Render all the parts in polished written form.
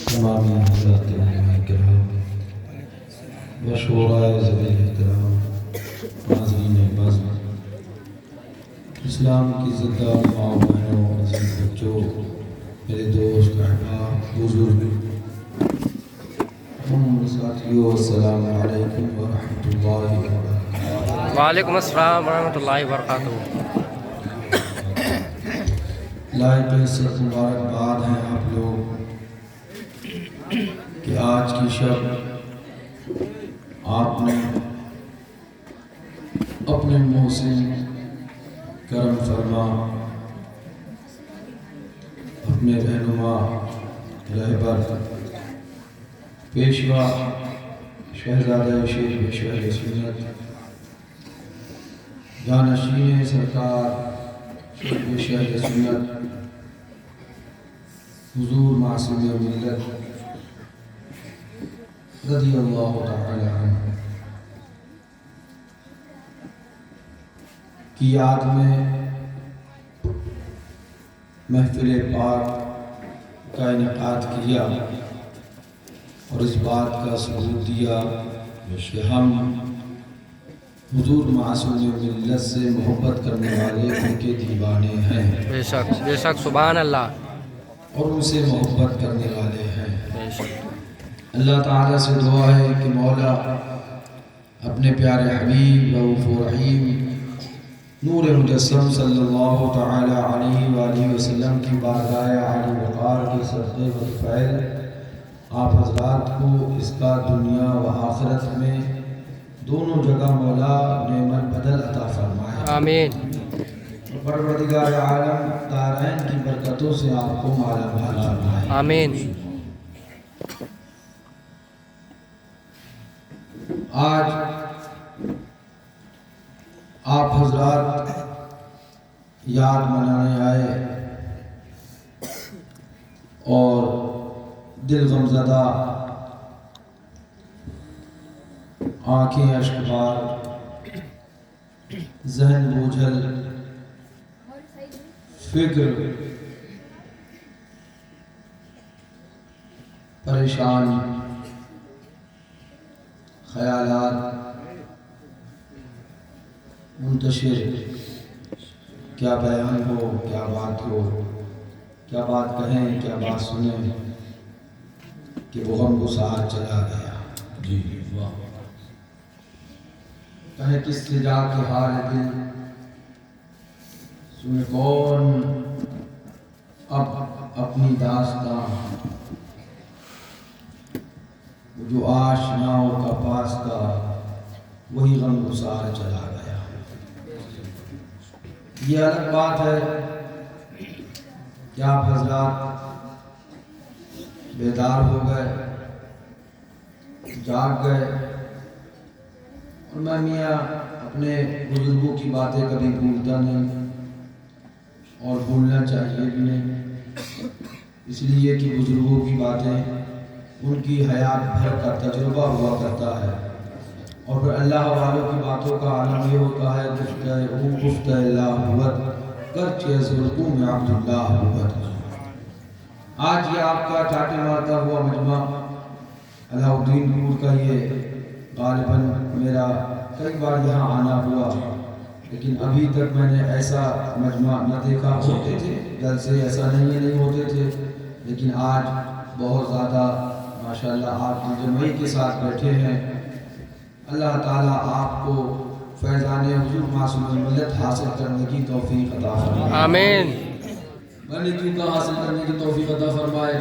تمامی حضرات علماء کرام و شورائے ذوی احترام، ناظرین بزم، اسلام کی زندہ ماں بہنوں، عزیز بچوں، میرے دوست احباب، بزرگ، ساتھیوں، السلام علیکم ورحمۃ اللہ وبرکاتہ۔ وعلیکم السلام ورحمۃ اللہ وبرکاتہ۔ لائق عزت مبارکباد ہیں آپ لوگ کہ آج کی شب آپ نے اپنے محسن کرم فرما، اپنے رہنما، رہبر، پیشوا شہزادہ شیخ شہر سنت، جانشین سرکار شیخ شہر سنت، حضور معصوم ملت رضی اللہ تعالی عنہ کی یاد میں محفل پاک کا انعقاد کیا اور اس بات کا ثبوت دیا کہ ہم حضور معصوم ملت سے محبت کرنے والے ان کے دیوانے ہیں، بے شک سبحان اللہ، اور ان سے محبت کرنے والے ہیں۔ بے شک اللہ تعالیٰ سے دعا ہے کہ مولا اپنے پیارے حبیب رؤوف و رحیم نور مجسم صلی اللہ تعالی علیہ وآلہ وسلم کی بارگاہ عالی وقار کے صدقے و فیض آپ حضرات کو اس کا دنیا و آخرت میں دونوں جگہ مولا نعمت بدل عطا فرمائے، آمین۔ پروردگار عالم دارین کی برکتوں سے آپ کو مالا مال فرمائے، آمین۔ آج آپ حضرات یاد منانے آئے اور دل غمزدہ، آنکھیں اشکبار، ذہن بوجھل، فکر پریشان، خیالات منتشر، کیا بیان ہو، کیا بات ہو، کیا بات کہیں، کیا بات سنیں کہ وہ غم گسار چلا گیا۔ جی واہ، کہیں کس سے جا کے حال دل، سنے کون اب اپنی داستان، جو آشناؤں کا پاس تھا وہی غم گسار چلا گیا۔ یہ الگ بات ہے کہ آپ حضرات بیدار ہو گئے، جاگ گئے، اور میں میاں اپنے بزرگوں کی باتیں کبھی بھولتا نہیں اور بھولنا چاہیے بھی نہیں، اس لیے کہ بزرگوں کی باتیں ان کی حیات بھر کا تجربہ ہوا کرتا ہے، اور پھر اللہ والوں کی باتوں کا عالم یہ ہوتا ہے گفتہ اللہ ہوت کرچے زرگوں میں عبداللہ ہوت۔ آج یہ آپ کا چاٹے مارتا ہوا مجمع علاء الدین پور کا، یہ غالباً میرا کئی بار یہاں آنا ہوا، لیکن ابھی تک میں نے ایسا مجمع نہ دیکھا۔ ہوتے تھے جلسے، ایسا نہیں ہوتے تھے، لیکن آج بہت زیادہ ماشاءاللہ آپ کی جمعی کے ساتھ بیٹھے ہیں۔ اللہ تعالیٰ آپ کو فیضان حضور معصوم ملت حاصل کرنے کی توفیق عطا فرمائے، آمین۔ بندگیوں کا حاصل کرنے کی توفیق عطا فرمائے۔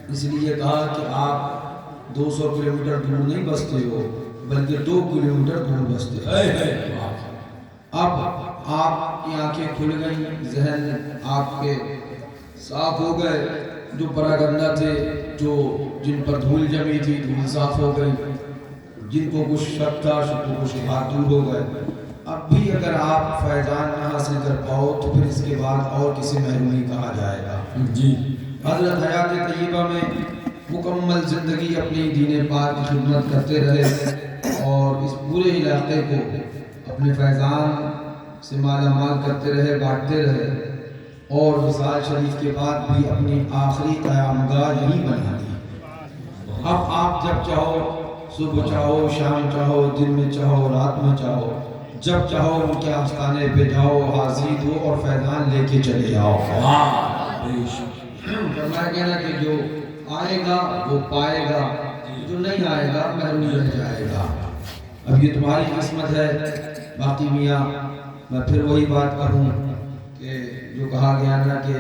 اس لیے کہا کہ آپ 200 کلومیٹر دور نہیں بستے ہو، بلکہ 2 کلومیٹر دور بستے ہو۔ اب آپ کی آنکھیں کھل گئیں، ذہن آپ کے صاف ہو گئے، جو پراگندہ تھے، جن پر دھول جمی تھی، دھول صاف ہو گئی، جن کو کچھ شک تھا، کچھ بات دور ہو گئے۔ اب بھی اگر آپ فیضان نہ حاصل کر پاؤ تو پھر اس کے بعد اور کسی محرومی کہا جائے گا۔ جی حضرت حیات طیبہ میں مکمل زندگی اپنی دین پاک کی خدمت کرتے رہے اور اس پورے علاقے کو اپنے فیضان سے مالا مال کرتے رہے، بانٹتے رہے، اور وصال شریف کے بعد بھی اپنی آخری قیامگاہ یہی بنا دی۔ اب آپ جب چاہو صبح چاہو شام چاہو دن میں چاہو رات میں چاہو جب چاہو ان کے آستانے پہ جاؤ حاضر ہو اور فیضان لے کے چلے جاؤ فرمایا گیا نا کہ جو آئے گا وہ پائے گا جو نہیں آئے گا محروم رہ جائے گا اب یہ تمہاری قسمت ہے باقی میاں میں پھر وہی بات کہوں کہ جو کہا گیا نا کہ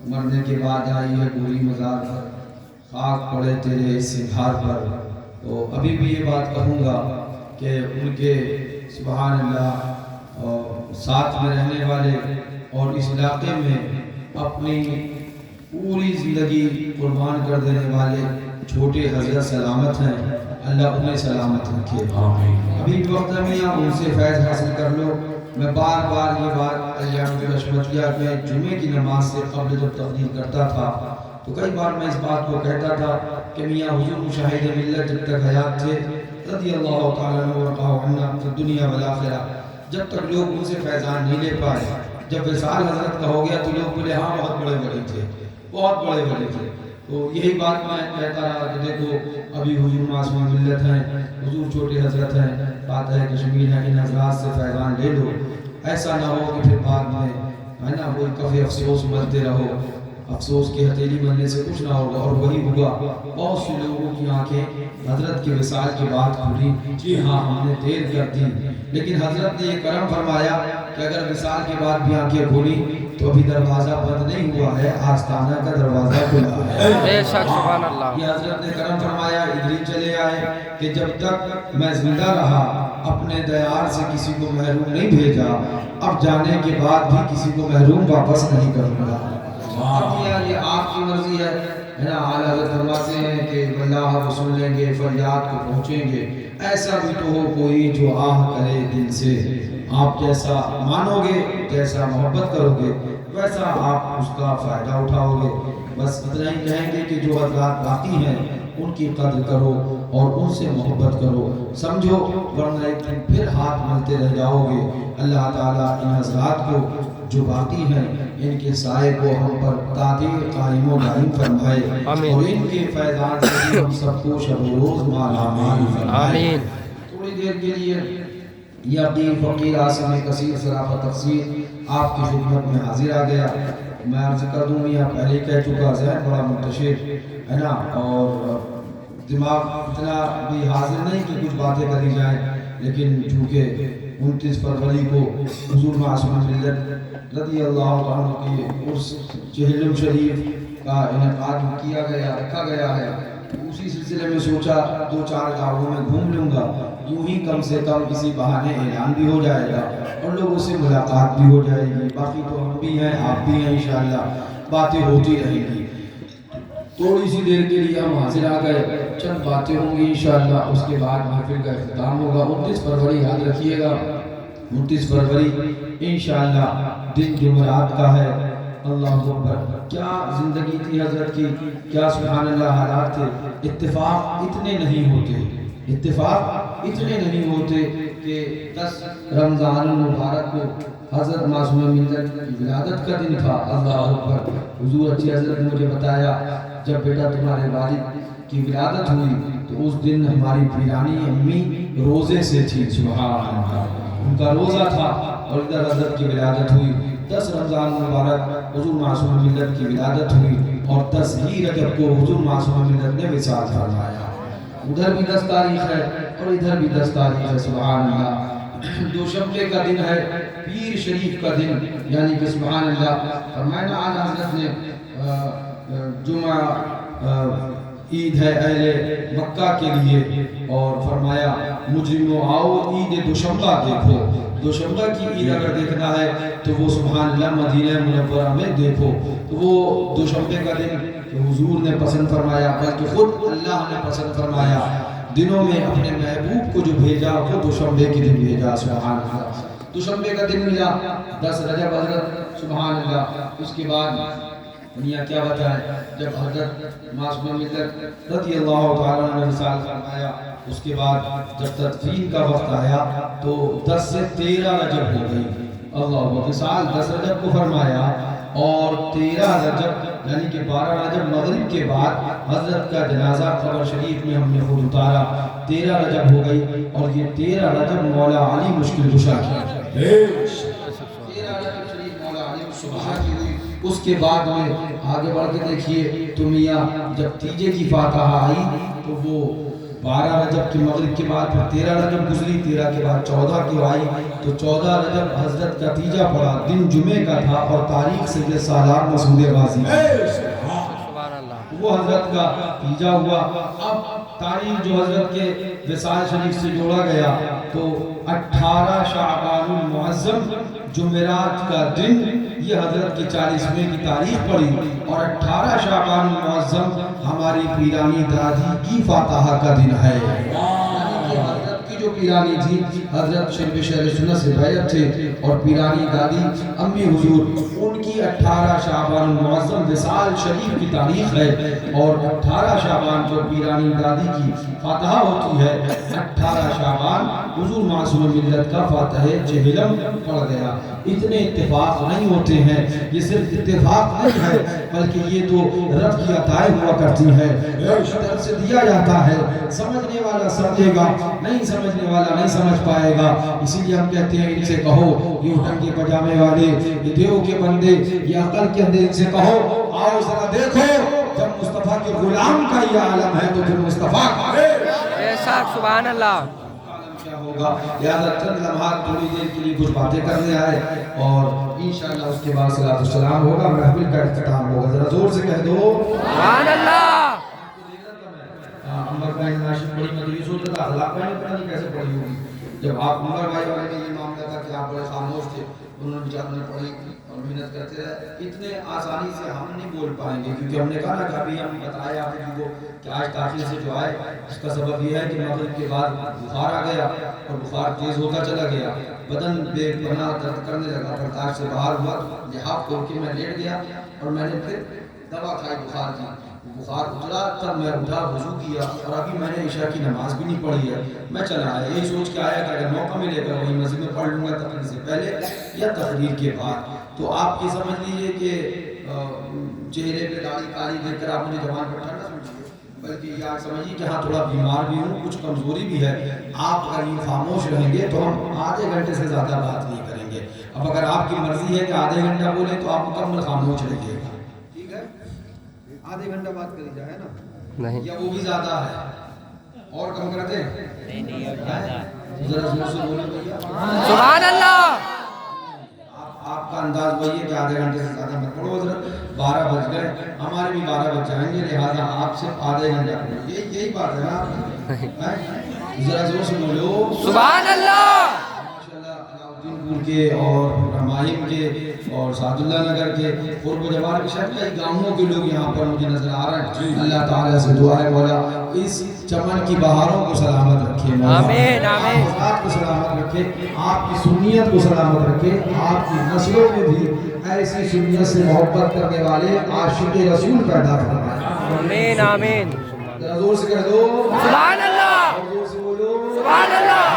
مرنے کے بعد آئی ہے گوری مزار پر خاک پڑے تیرے سنگھار پر تو ابھی بھی یہ بات کہوں گا کہ ان کے سبحان اللہ ساتھ میں رہنے والے اور اس علاقے میں اپنی پوری زندگی قربان کر دینے والے چھوٹے حضرت سلامت ہیں اللہ انہیں سلامت رکھے ابھی بھی وقت میں آپ ان سے فیض حاصل کر لو میں بار بار یہ بات ایام العشمتیہ میں جمعے کی نماز سے قبل جب تقریر کرتا تھا تو کئی بار میں اس بات کو کہتا تھا کہ میاں حضور مشاہد ملت جب تک حیات تھے رضی اللہ تعالیٰ عنہ ورضا عنا فی الدنیا والآخرہ جب تک لوگ ان سے فیضان نہیں لے پائے جب وصال حضرت کا ہو گیا تو لوگ بولے ہاں بہت بڑے ولی تھے بہت بڑے ولی تھے تو یہی بات میں کہتا رہا کہ دیکھو ابھی حضور معصوم ملت ہیں حضور چھوٹے حضرت ہیں بات ہے کشمیر ہے ان حضرات سے فیضان لے لو ایسا نہ ہو کہ پھر بعد میں ہے نا کوئی کفی افسوس ملتے رہو افسوس کی ہتھیلی ملنے سے کچھ نہ ہوگا اور وہی ہوا بہت سے لوگوں کی آنکھیں حضرت کے وصال کے بعد کھلی جی ہاں ہم نے دیر کر دی لیکن حضرت نے یہ کرم فرمایا کہ اگر وصال کے بعد بھی آنکھیں کھلی تو ابھی دروازہ بند نہیں ہوا ہے آستانہ کا دروازہ کھلا ہے بے شک سبحان اللہ یہ حضرت نے کرم فرمایا ادھر ہی چلے آئے کہ جب تک میں زندہ رہا اپنے دیار سے کسی کو محروم نہیں بھیجا اب جانے کے بعد بھی کسی کو محروم واپس نہیں کروں گا اب یہ آپ کی مرضی ہے نا اعلیٰ حضرت فرماتے ہیں کہ اللہ کو سن لیں گے فریاد کو پہنچیں گے ایسا بھی تو ہو کوئی جو آہ کرے دل سے آپ جیسا مانو گے جیسا محبت کرو گے ویسا آپ اس کا فائدہ اٹھاؤ گے بس اتنا ہی کہیں گے کہ جو حضرات باقی ہیں ان کی قدر کرو اور ان سے محبت کرو سمجھو ورنہ ایک دن پھر ہاتھ ملتے رہ جاؤ گے اللہ تعالیٰ ان حضرات کو جو باقی ہیں ان کے سائے کو ہم پر تعدیر قائم و دائم فرمائے اور ان کے فیضان سے ہم سب کو شب و روز مالا مال فرمائے تھوڑی دیر کے لیے یقین فقیر آسم کثیر صرافہ تفسیر آپ کی خدمت میں حاضر آ گیا میں عرض کر دوں میاں پہلے کہہ چکا ذہن بڑا منتشر ہے نا اور دماغ اتنا بھی حاضر نہیں کہ کچھ باتیں کری جائیں لیکن چونکہ 29 فروری کو حضور معصوم ملت رضی اللہ عنہ کی عرس چہلم شریف کا انعقاد کیا گیا رکھا گیا ہے اسی سلسلے میں سوچا 2-4 گاؤں میں گھوم لوں گا یوں ہی کم سے کم کسی بہانے اعلان بھی ہو جائے گا اور لوگوں سے ملاقات بھی ہو جائے گی باقی تو ہم بھی ہیں آپ بھی ہیں انشاءاللہ باتیں ہوتی رہیں گی تھوڑی سی دیر کے لیے ہم حاضر آ گئے چند باتیں ہوں گی انشاءاللہ اس کے بعد محفل کا اختتام ہوگا 29 فروری یاد رکھیے گا 29 فروری انشاءاللہ دن جمعرات کا ہے اللہ اکبر کیا زندگی تھی حضرت کی کیا سبحان اللہ حالات تھے اتفاق اتنے نہیں ہوتے کہ 10 رمضان المبارک کو حضرت معصوم ملت کی ولادت کا دن تھا اللہ اکبر حضور اچھی حضرت نے مجھے بتایا جب بیٹا تمہارے والد کی ولادت ہوئی تو اس دن ہماری پیرانی امی روزے سے تھی سبحان اللہ ان کا روزہ تھا اور ادھر حضرت کی ولادت ہوئی 10 رمضان مبارک حضور معصوم ملت کی ولادت ہوئی اور 10 ہی رجب کو حضور معصوم ملت نے وصال فرمایا ادھر بھی 10 تاریخ ہے اور ادھر بھی 10 تاریخ ہے سبحان اللہ دوشنبے کا دن ہے پیر شریف کا دن یعنی کہ سبحان اللہ فرمایا آج حضرت نے جمعہ عید ہے اہل مکہ کے لیے اور فرمایا مجرموں آؤ عید دوشنبہ دیکھو دوشنبہ کی عید اگر دیکھنا ہے تو وہ سبحان اللہ مدینہ منورہ میں دیکھو تو وہ دوشنبے کا دن حضور نے پسند فرمایا بلکہ خود اللہ نے پسند فرمایا دنوں میں اپنے محبوب کو جو بھیجا وہ دوشنبے کے دن بھیجا سبحان اللہ دوشنبے کا دن ملا 10 رجب حضرت سبحان اللہ اس کے بعد دنیا کیا بتائیں جب حضرت معصوم ملت رضی اللہ تعالیٰ عنہ نے وصال فرمایا اس کے بعد جب تدفین کا وقت آیا تو 10 سے 13 رجب ہو گئی اللہ وصال 10 رجب کو فرمایا اور 13 رجب یعنی کہ 12 رجب مغرب کے بعد حضرت کا جنازہ قبر شریف میں ہم نے خود اتارا. 13 رجب ہو گئی اور یہ 13 رجب مولا علی مشکل کشا کی. 13 رجب شریف مولا علی مشکل کشا کی ہوئی. اس کے بعد میں آگے بڑھ کے دیکھیے تو میاں جب تیجے کی فاتحہ آئی تو وہ 12 رجب کی مغرب کے بعد پھر 13 رجب گزری. 13 کے بعد 14 کی آئی تو 14 رجب حضرت کا تیجا پڑا. دن جمعے کا تھا اور تاریخ سے یہ سالار مسعود غازی وہ حضرت کا تیجا ہوا. اب تاریخ جو حضرت کے وصال شریف سے جوڑا گیا تو 18 شعبان المعظم جمعرات کا دن یہ حضرت کی 40ویں کی تاریخ پڑی اور 18 شعبان المعظم ہماری پیرانی دادی کی فاتحہ کا دن ہے. حضرت کی جو پیرانی تھی حضرت شریف شہر سنت سے بیعت تھے اور پیرانی دادی امی حضور ان کی 18 شعبان المعظم وصال شریف کی تاریخ ہے اور 18 شعبان جو پیرانی دادی کی فاتحہ ہوتی ہے 18 شعبان حضور معصوم ملت کا فاتح جہلم پڑھ گیا. اتنے اتفاق نہیں ہوتے ہیں, یہ صرف اتفاق نہیں ہے بلکہ یہ تو رب کی عطائیں ہوا کرتی ہے, رب کی طرف سے دیا جاتا ہے. سمجھنے والا سمجھے گا, نہیں سمجھنے والا نہیں سمجھ پائے گا. اسی لیے ہم کہتے ہیں ان سے کہو یہ ٹنگے پجامے والے, یہ دیو کے بندے, یہ عقل کے اندھے, ان سے کہو آؤ ذرا دیکھو جب مصطفیٰ کے غلام کا یہ عالم ہے تو پھر مصطفیٰ کا بے شک سبحان اللہ کیا ہوگا. لہذا چند لمحات تھوڑی دیر کے لیے کچھ باتیں کرنے آئے اور انشاءاللہ اس کے بعد صلاۃ السلام ہوگا, محفل کا اختتام ہوگا. ذرا زور سے کہہ دو سبحان اللہ. عمر بھائی ناشد بڑی مدری صورت تھا, اللہ بھائی نے پتہ نہیں کیسے پڑھی ہوگی. جب آپ عمر بھائی والے نے یہ معاملہ تھا کہ آپ بڑے خاموش تھے, انہوں نے بیچاروں نے پڑھی اور محنت کرتے رہے. اتنے آسانی سے ہم نہیں بول پائیں گے کیونکہ ہم نے کہا نا کہ ابھی ہم بتایا آپ کو کہ آج تاخیر سے جو آئے اس کا سبب یہ ہے کہ مغرب کے بعد بخار آ گیا اور بخار تیز ہوتا چلا گیا, بدن بے پناہ درد کرنے لگا, برداشت سے باہر ہوا, لحاف کھول کے میں لیٹ گیا اور میں نے پھر دوا کھائی بخار کی. بخار اترا تب میں اٹھا, وضو کیا اور ابھی میں نے عشاء کی نماز بھی نہیں پڑھی ہے. میں چلا آیا یہی سوچ کے آیا کہ اگر موقع ملے گا وہی مسجد میں پڑھ لوں گا تقریر سے پہلے یا تقریر کے بعد. تو آپ یہ سمجھ لیجئے کہ چہرے پہ داڑھی کالی دیکھ کر آپ مجھے جوان بیٹھا نہ سمجھیے, بلکہ یہ سمجھیے کہ ہاں تھوڑا بیمار بھی ہوں, کچھ کمزوری بھی ہے. آپ اگر یہ خاموش رہیں گے تو ہم آدھے گھنٹے سے زیادہ بات نہیں کریں گے. اب اگر آپ کی مرضی ہے کہ آدھے گھنٹہ بولیں تو آپ مکمل خاموش رہیے گا, ٹھیک ہے. آدھے گھنٹہ بات کری جائے نا نہیں یا وہ بھی زیادہ ہے اور کم کر دیں. ذرا زور سے بولیں بھیا سبحان اللہ. آپ کا انداز وہی ہے کہ آدھے گھنٹے سے زیادہ مت پڑھو. حضرت 12 بج گئے, ہمارے بھی 12 بج جائیں گے, لہٰذا آپ صرف آدھے گھنٹے پڑھو. یہی بات ہے نا, ذرا زور سے بولو سبحان اللہ. پور کے اور رمائم کے اور سعد اللہ نگر کے قرب و جوار کے شہر کئی گاؤں کے لوگ یہاں پر مجھے نظر آ رہے ہیں. اللہ تعالیٰ سے دعا ہے مولا اس چمن کی بہاروں کو سلامت رکھے, آمین آمین, آپ کو سلامت رکھے, آپ کی سنیت کو سلامت رکھے, آپ کی نسلوں میں بھی ایسی سنیت سے محبت کرنے والے عاشق رسول پیدا فرمائے. آمین آمین. زور سے کہہ دو سبحان اللہ, زور سے بولو سبحان اللہ.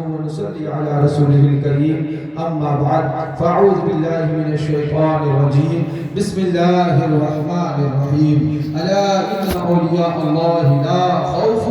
ونصلي على رسوله الكريم. أما بعد فأعوذ بالله من الشيطان الرجيم. بسم الله الرحمن الرحيم. ألا إن أولياء الله لا خوف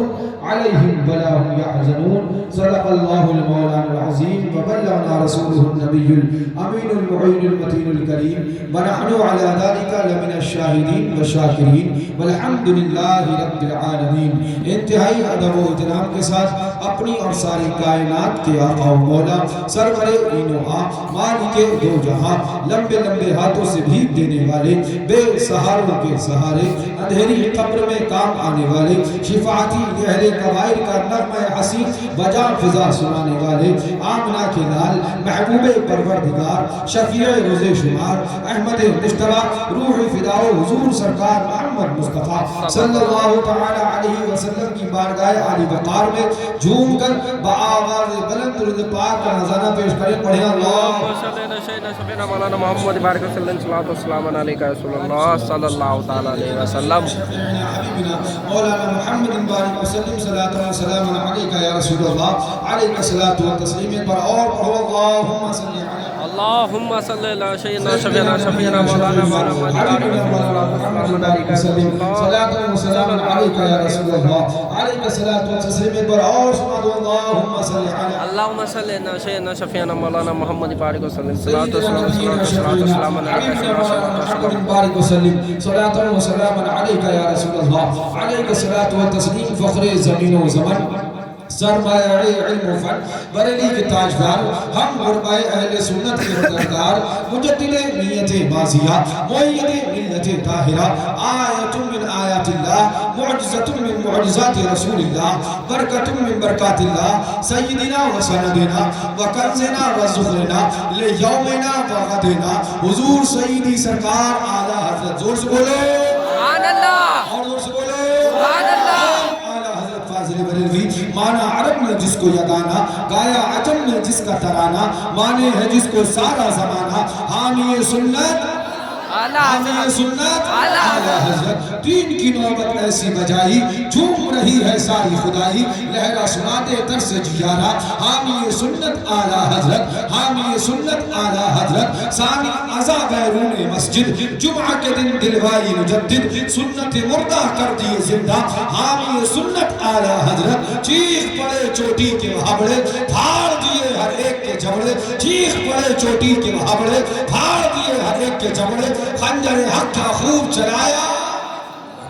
عليهم ولا هم يحزنون. صدق الله المولان العظيم وبلغنا رسوله النبي الأمين المعين المتين الكريم ونحن على ذلك لمن الشاهدين والشاكرين والحمد لله رب العالمين. انتہائی ادب و احترام کے ساتھ اپنی اور ساری کائنات کے آقا و مولا سرور این و آ مالک دو جہاں لمبے لمبے ہاتھوں سے بھیک دینے والے بے سہاروں کے سہارے اندھیری قبر میں کام آنے والے شفاعتی اہل قبائل کا نغمہ حسین وجا فضا سنانے والے آمنہ کے لال محبوب پروردگار شفیع روز شمار احمد مجتبیٰ روح فداء حضور سرکار محمد مصطفیٰ صلی اللہ تعالی علیہ وسلم کی بارگاہ عالی وقار میں جھوم کر بآواز بلند درود پاک کا نذرانہ پیش کریں. پڑھیں اللہ سیدنا مولانا محمد بارک صلی اللہ علیہ وسلم. مولانا محمد بارک وسلم صلاۃ و سلام علیک یا رسول اللہ علیک الصلاۃ و تسلیم. پر اور اللہم صلی علی اللهم صل على سيدنا شفيعنا شفيعنا مولانا محمد حبيبنا مولانا محمد بارك وسلم صلاة وسلام عليك يا رسول الله عليك الصلاة والتسليم برعوش اللهم صل على اللهم صل على سيدنا شفيعنا مولانا محمد بارك وسلم صلاة والسلام عليك محمد بارك وسلم صلاة وسلام عليك يا رسول الله عليك الصلاة والتسليم فخر زمین و زمن سرمایہ علم و فن بریلی کے تاجدار ہم غربائے اہل سنت کے مددگار مجدد نیت ماضیہ معید ملت طاہرہ آیت من آیات اللہ معجزت من معجزات رسول اللہ برکت من برکات اللہ سیدنا و سندنا و کنزنا و زخرنا لیومنا و غدنا حضور سیدی سرکار اعلیٰ حضرت زور سے بولو سبحان اللہ اور زور سے بولو سبحان اللہ مانا عرب نے جس کو یگانا گایا عجم نے جس کا ترانہ مانے ہے جس کو سارا زمانہ حامی سنت حامی سنت اعلیٰ حضرت دین کی نوبت ایسی بجائی جھوم رہی ہے ساری خدائی لہرہ سنا دے ترس جیارہ حامی سنت اعلیٰ حضرت حامی سنت اعلیٰ حضرت سامی عزا بیرون مسجد جمعہ کے دن دلوائی مجدد سنت مردہ کر دیے زندہ حامی سنت اعلیٰ حضرت چیخ پڑے چوٹی کے محابڑے پھاڑ دیے ہر ایک کے جبڑے چیخ پڑے چوٹی کے محابڑے پھاڑ دیے ہر ایک کے جبڑے خنجر حق کا خوب چلایا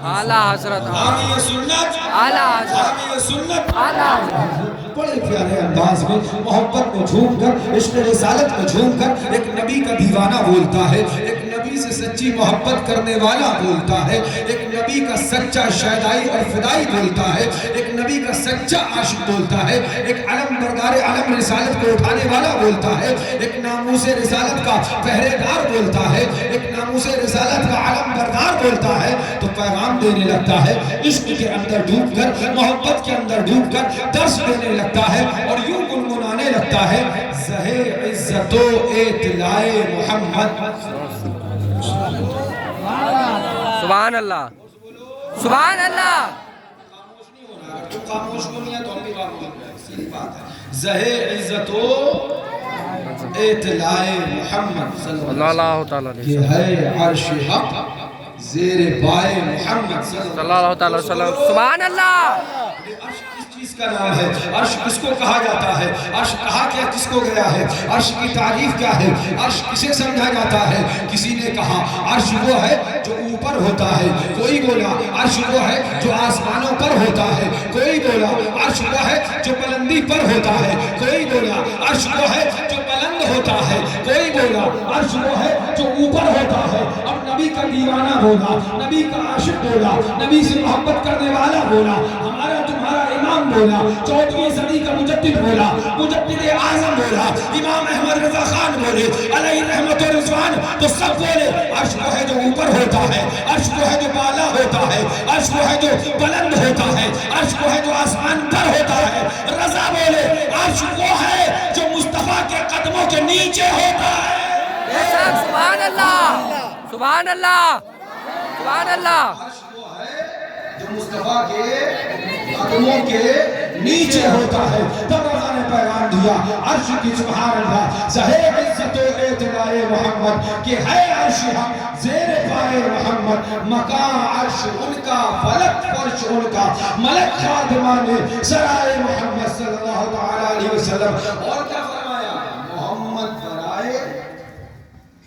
اعلیٰ حضرت حامی سنت اعلیٰ حضرت حامی سنت اعلیٰ حضرت بڑے پیارے انداز میں محبت میں جھوم کر عشق رسالت میں جھوم کر ایک نبی کا دیوانہ بولتا ہے ایک نبی سے سچی محبت کرنے والا بولتا ہے ایک نبی کا سچا شہدائی اور فدائی بولتا ہے ایک نبی کا سچا عاشق بولتا ہے ایک علم بردار علم رسالت کو اٹھانے والا بولتا ہے ایک ناموس رسالت کا پہرے دار بولتا ہے ایک ناموس رسالت کا علم بردار بولتا ہے تو پیغام دینے لگتا ہے عشق کے اندر ڈوب کر محبت کے اندر ڈوب کر درس دینے لگتا ہے اور یوں گنگنانے لگتا ہے زہر عزت و اطلاع محمد سبحان اللہ سبحان اللہ خاموش کو نہیں ہے تو ہم بھی سیدھی بات ہے زہر عزت و اطلاع محمد صلی اللہ تعالیٰ علیہ یہ ہے عرش حق زیر پائے محمد صلی اللہ تعالیٰ وسلم سبحان اللہ عرش کس چیز کا نام ہے عرش کس کو کہا جاتا ہے عرش کہا کیا کس کو گیا ہے عرش کی تعریف کیا ہے عرش کسے سمجھا جاتا ہے کسی نے کہا عرش وہ ہے جو اوپر ہوتا ہے کوئی بولا عرش وہ ہے جو آسمانوں پر ہوتا ہے کوئی بولا عرش وہ ہے جو بلندی پر ہوتا ہے کوئی بولا عرش وہ ہے جو بلند ہوتا ہے کوئی بولا عرش وہ ہے جو اوپر ہوتا ہے اب نبی کا دیوانہ بولا نبی کا عاشق بولا نبی سے محبت کرنے والا بولا ہمارا تمہارا امام بولا 14ویں صدی کا مجدد بولا مجدد اعظم بولا امام احمد رضا خان بولے علیہ رحمت و رضوان تو سب بولے عرش وہ ہے جو اوپر ہوتا ہے عرش وہ ہے جو بالا ہوتا ہے عرش وہ ہے جو بلند ہوتا ہے عرش وہ ہے جو آسمان پر ہوتا ہے رضا بولے عرش وہ ہے جو مصطفیٰ کے قدموں کے نیچے ہوتا ہے سبحان اللہ سبحان اللہ سبحان اللہ جو مصطفیٰ کے قدموں کے نیچے ہوتا ہے تب رضا نے پیغام دیا عرش کی سبحان اللہ زہر عزت و اطلاع محمد کہ ہے عرش حق زیر پائے محمد مقام عرش ان کا فلک فرش ان کا ملک خادمان سرائے محمد صلی اللہ علیہ وسلم اور کیا فرمایا محمد برائے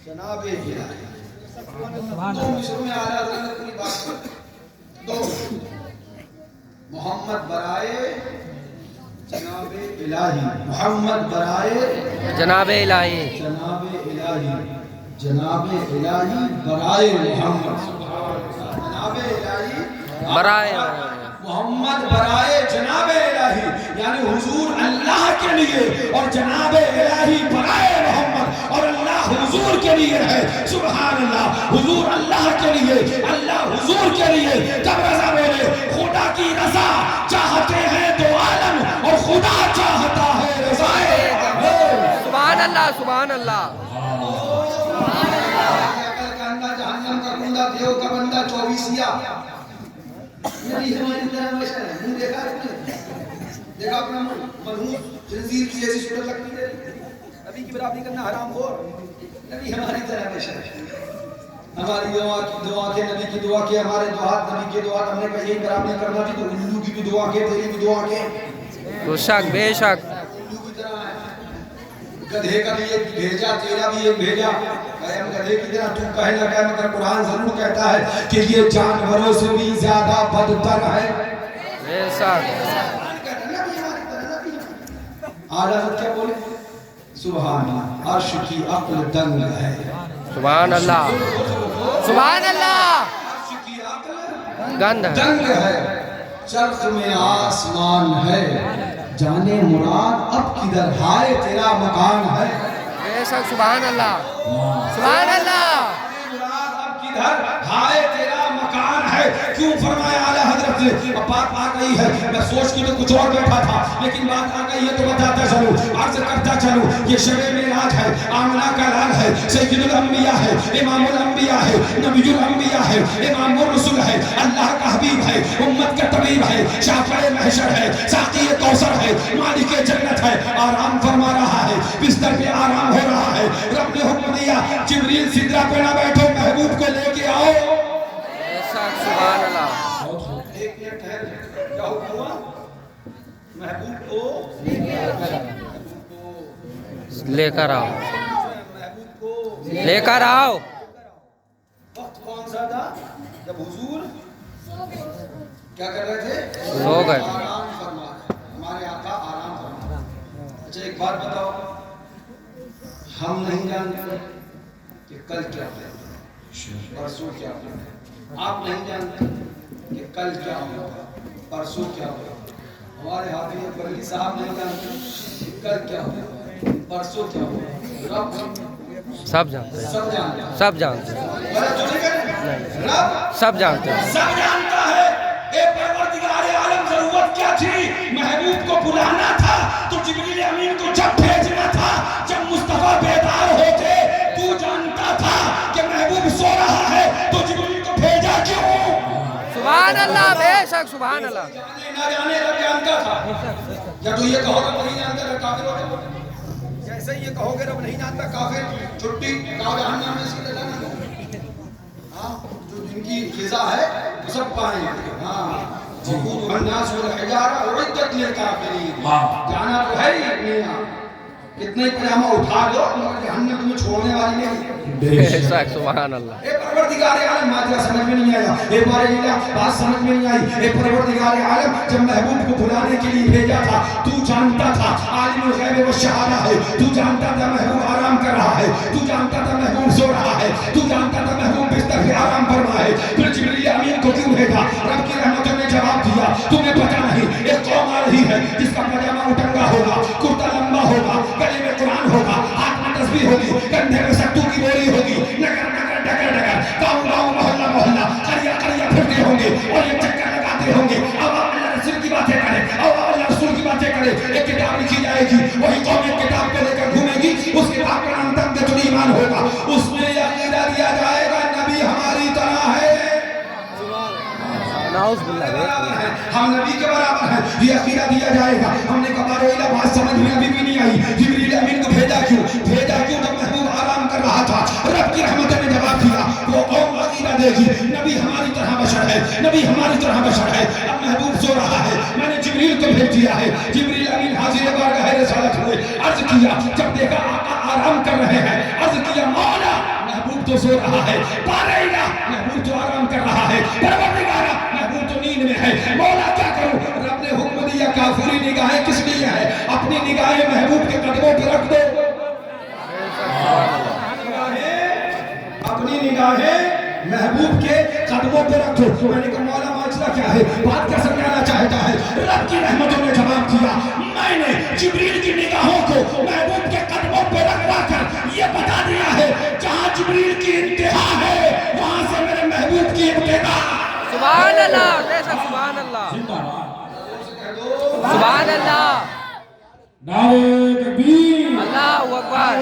جناب الہی دو مصروں میں اعلیٰ حضرت نے پوری بات دو محمد برائے جناب الہی محمد برائے جناب الہی جناب الہی جناب الہی برائے محمد جناب الہی برائے محمد برائے جناب الہی یعنی حضور اللہ کے لیے اور جناب الہی برائے محمد اور اللہ حضور کے لیے ہے سبحان اللہ حضور اللہ کے لیے اللہ حضور کے لیے تب رضا بولے خدا کی رضا چاہتے ہیں تو عالم اور خدا چاہتا ہے رضا سبحان اللہ سبحان اللہ جہنم کا کنڈا دیو کا بندہ 24 میری ہماری طرح مشہور ہے منہ دیکھا اپنا منہ منحوس خنزیر کی ایسی صورت لگتی ہے نبی کی برابری کرنا حرام ہو. نبی ہماری طرح بشر ہے. ہماری دعا کے نبی کی دعا کے ہمارے دعات نبی کے دعات ہم نے کہیں برابری کرنا تھی تو الو کی بھی دعا کے تیری بھی دعا کے بے شک بے شک الو کی طرح ہے. گدھے کا بھی ایک بھیجا تیرا بھی ایک بھیجا. ہم گدھے کی طرح تو کہے نہ کہے مگر قرآن ضرور کہتا ہے کہ یہ جانوروں سے بھی زیادہ بدتر ہے. بے شک آج حضرت کیا بولے سبحان اللہ عرش کی عقل دنگ ہے. سبحان اللہ سبحان اللہ عرش کی عقل گند ہے دنگ ہے. چرخ میں آسمان ہے جانے مراد اب کدھر ہائے تیرا مکان ہے. بے شک سبحان اللہ سبحان اللہ مراد اب کدھر ہائے تیرا مکان ہے. کیوں فرمایا اعلیٰ حضرت نے بات آ گئی ہے. میں سوچ کے تو کچھ اور بیٹھا تھا لیکن بات آ گئی ہے تو بتاتا چلوں عرض کرتا چلوں. یہ شب معراج ہے آمنہ کا لال ہے سید الانبیاء ہے امام الانبیاء ہے نبی الانبیاء ہے امام الرسل ہے اللہ کا حبیب ہے امت کا طبیب ہے شافع محشر ہے ساقی کوثر ہے مالک جنت ہے. آرام فرما رہا ہے بستر پہ آرام ہو رہا ہے. رب نے حکم دیا جبریل سدرہ پہ نہ بیٹھو محبوب کو لے کے آؤ. بے شک سبحان اللہ ایک منٹ ٹھہر کیا حکم ہوا محبوب کو لے کر آؤ محبوب کو لے کر آؤ. وقت کون سا تھا جب حضور کیا کر رہے تھے سو گئے آرام فرما رہے. ہمارے آقا آرام فرما رہے. اچھا ایک بات بتاؤ ہم نہیں جانتے کہ کل کیا ہوگا پرسوں کیا ہوگا. آپ نہیں جانتے کہ کل کیا ہوگا پرسوں کیا ہوگا. ہمارے حافظ بریلوی صاحب نہیں جانتے کہ کل کیا ہوگا پرسوں کیا ہوگا. رب سب جانتے ہیں سب جانتا ہے. سب جانتے ہیں غلط تو نہیں کریں. رب سب جانتے ہیں سب جانتا ہے. اے پروردگار عالم ضرورت کیا تھی محبوب کو بلانا تھا تو جبریل امین کو جب بھیجنا تھا جب مصطفیٰ بیدار ہوتے تو جانتا تھا کہ محبوب سو رہا ہے تو جبریل کو بھیجا کیوں. سبحان اللہ بے شک سبحان اللہ جانے نہ جانے رب جانتا تھا. یا تو یہ کہو گے نہیں جانتا رب کافر ہو گا. جیسے یہ کہو گے رب نہیں جانتا کافر چھٹی کہو جہنم میں سیدھے جانا. ہاں جو جن کی غذا ہے وہ سب پائیں گے. ہاں وقودها الناس والحجارة أعدت للكافرين. جانا تو ہے ہی کتنے پجامہ اٹھا دو مگر جہنم تمہیں چھوڑنے والی نہیں. بے شک سبحان اللہ. اے پروردگار عالم ماجرا سمجھ میں نہیں آیا. اے بارے اللہ بات سمجھ میں نہیں آئی. اے پروردگار عالم جب محبوب کو بلانے کے لیے بھیجا تھا تو جانتا تھا عالم الغیب والشہادہ ہے. تو جانتا تھا محبوب آرام کر رہا ہے. تو جانتا تھا محبوب سو رہا ہے. تو جانتا تھا محبوب بستر پہ آرام فرما ہے. پھر جبریل امین کو کیوں بھیجا؟ رب کی رحمتوں نے جواب دیا تمہیں پتہ نہیں ایک قوم آ رہی ہے جس کا پجامہ اٹنگا ہوگا کرتا لمبا ہوگا گلے میں قرآن ہوگا ہاتھ میں تسبیح ہوگی کندھے میں ستو کی بوری ہوگی نگر نگر ڈگر ڈگر گاؤں گاؤں محلہ محلہ قریہ قریہ پھرتے ہوں گے اور یہ چکر لگاتے ہوں گے. اب اللہ رسول کی باتیں کرے اب اللہ رسول کی باتیں کرے. ایک کتاب لکھی جائے گی وہی قوم ایک کتاب کو لے کر گھومے گی. اس کتاب کا نام تمدد الایمان ہوگا. اس میں یہ عقیدہ دیا جائے گا نبی ہماری طرح ہے نعوذ باللہ ہم نبی کے برابر ہیں. یہ عقیدہ دیا جائے گا. ہم نے کہا رہے بات سمجھ میں ابھی بھی نہیں آئی. جبریل امین کو بھیجا کیوں جب محبوب آرام کر رہا تھا. رب کی رحمت نے جواب دیا وہ قوم عقیدہ دے گی نبی ہماری طرح بشر ہے نبی ہماری طرح بشر ہے. اب محبوب سو رہا ہے میں نے جبریل کو بھیج دیا ہے. جبریل امین حاضر بارگاہ رسالت ہوئے عرض کیا جب دیکھا آقا آرام کر رہے ہیں عرض کیا مولا محبوب تو سو رہا ہے. بارئلہ محبوب تو آرام کر رہا ہے. پروردگارہ محبوب تو نیند میں ہے. مولا کیا کروں؟ رب نے حکم دیا کافری نگاہیں کس لیے ہے؟ اپنی نگاہیں محبوب کے قدموں پہ رکھ دو. اپنی نگاہیں محبوب کے قدموں پہ رکھ دو. میں نے کہا مولا معاملہ کیا ہے بات کیا سمجھانا چاہتا ہے؟ رب کی رحمتوں نے جواب دیا میں نے جبریل کی نگاہوں کو محبوب کے قدموں پہ رکھ کر یہ بتا دیا ہے جہاں جبریل کی انتہا ہے وہاں سے میرے محبوب کی ابتدا. سبحان اللہ بے شک سبحان اللہ سبحان اللہ. نعرہ تکبیر اللہ اکبر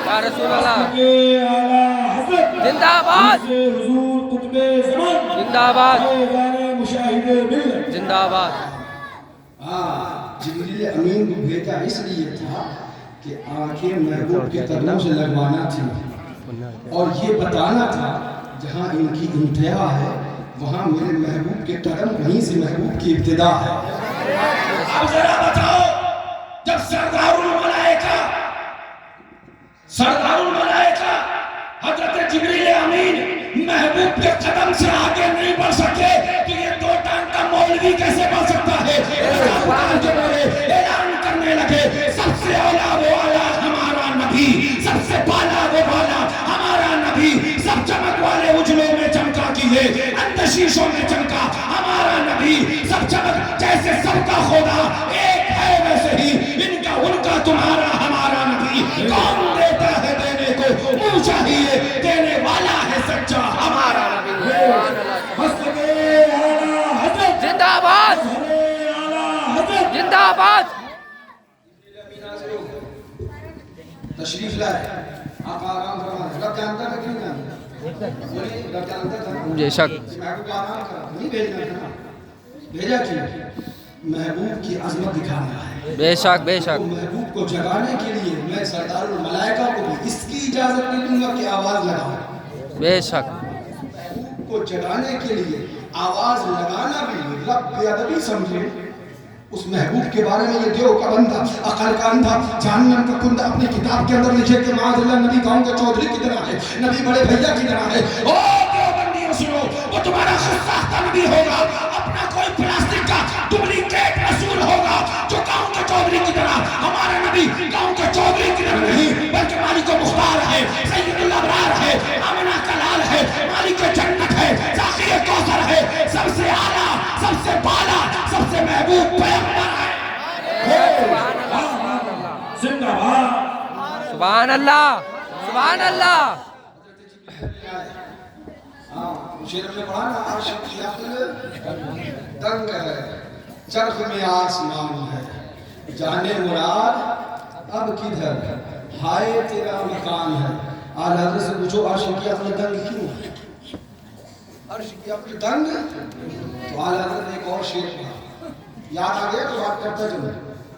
یا رسول اللہ زندہ باد حضور قطب زمان زندہ باد مشاہد ملت زندہ باد. جبریل امین کو بھیجا اس لیے تھا کہ آنکھیں محبوب کے قدموں سے لگوانا تھی اور یہ بتانا تھا جہاں ان کی انتہا ہے وہاں میرے محبوب کے قدم وہیں سے محبوب کی ابتدا ہے. اب ذرا بتاؤ جب سردار الملائکہ حضرت جبریل امین محبوب کے قدم سے آگے نہیں بڑھ سکے تو یہ دو ٹانگ کا مولوی کیسے بڑھ سکتا ہے؟ اعلان کرنے لگے سب سے اولا وہ اولا ہمارا نبی, سب سے بالا وہ بالا ہمارا نبی, سب چمک والے اجلوں میں چمکا کیے اندشیشوں میں چمکا ہمارا نبی, سب چمک جیسے سب کا خدا ایک ہے ویسے ہی ان کا ان کا تمہارا ہمارا نبی. کون دیتا ہے دینے کو منہ چاہیے دینے والا ہے سچا ہمارا نبی. زندہ باد زندہ آباد. تشریف لائے آپ آرام فرمائیں. رب جانتا تھا کہ نہیں جانتا؟ بولیے رب جانتا تھا. بے شک محبوب آرام کرا نہیں بھیجنا تھا. بھیجا کیوں؟ محبوب کی عظمت دکھانا ہے. بے شک بے شک. محبوب کو جگانے کے لیے میں سردار الملائکہ کو بھی اس کی اجازت نہیں دوں گا کہ آواز لگاؤں. بے شک محبوب کو جگانے کے لیے آواز لگانا بھی رب بے ادبی سمجھے. اس محبوب کے بارے میں یہ دیو کا بندہ عقل کا اندھا جہنم کا کندہ اپنی کتاب کے اندر لکھے کہ معاذ اللہ نبی گاؤں کے چودھری کی طرح ہے, نبی بڑے بھیا کی طرح ہے. او دیوبندیوں سنو, وہ تمہارا خود ساختہ نبی ہوگا, اپنا کوئی پلاسٹک کا ڈپلیکیٹ رسول ہوگا جو گاؤں کے چودھری کی طرح. ہمارا نبی گاؤں کے چودھری کی طرح نہیں بلکہ مالک و مختار ہے, سید الابرار ہے, آمنہ کا لال ہے, مالک جنت ہے, ساقی کوثر ہے, سب سے اعلیٰ, سب سے بالا, سب سے محبوب پیغمبر ہے. زندہ باد. سبحان اللہ سبحان اللہ. شیر میں پڑھا نا عرش کی عقل تنگ ہے, چرخ میں آسمان ہے, جانے مراد اب کدھر ہائے تیرا مکان ہے. اعلیٰ حضرت سے پوچھو عرش کی عقل تنگ کیوں ہے؟ عرش کی عقل تنگ تو اعلیٰ حضرت نے ایک اور شیر پڑھا, یاد آ گیا تو بات کرتا چلو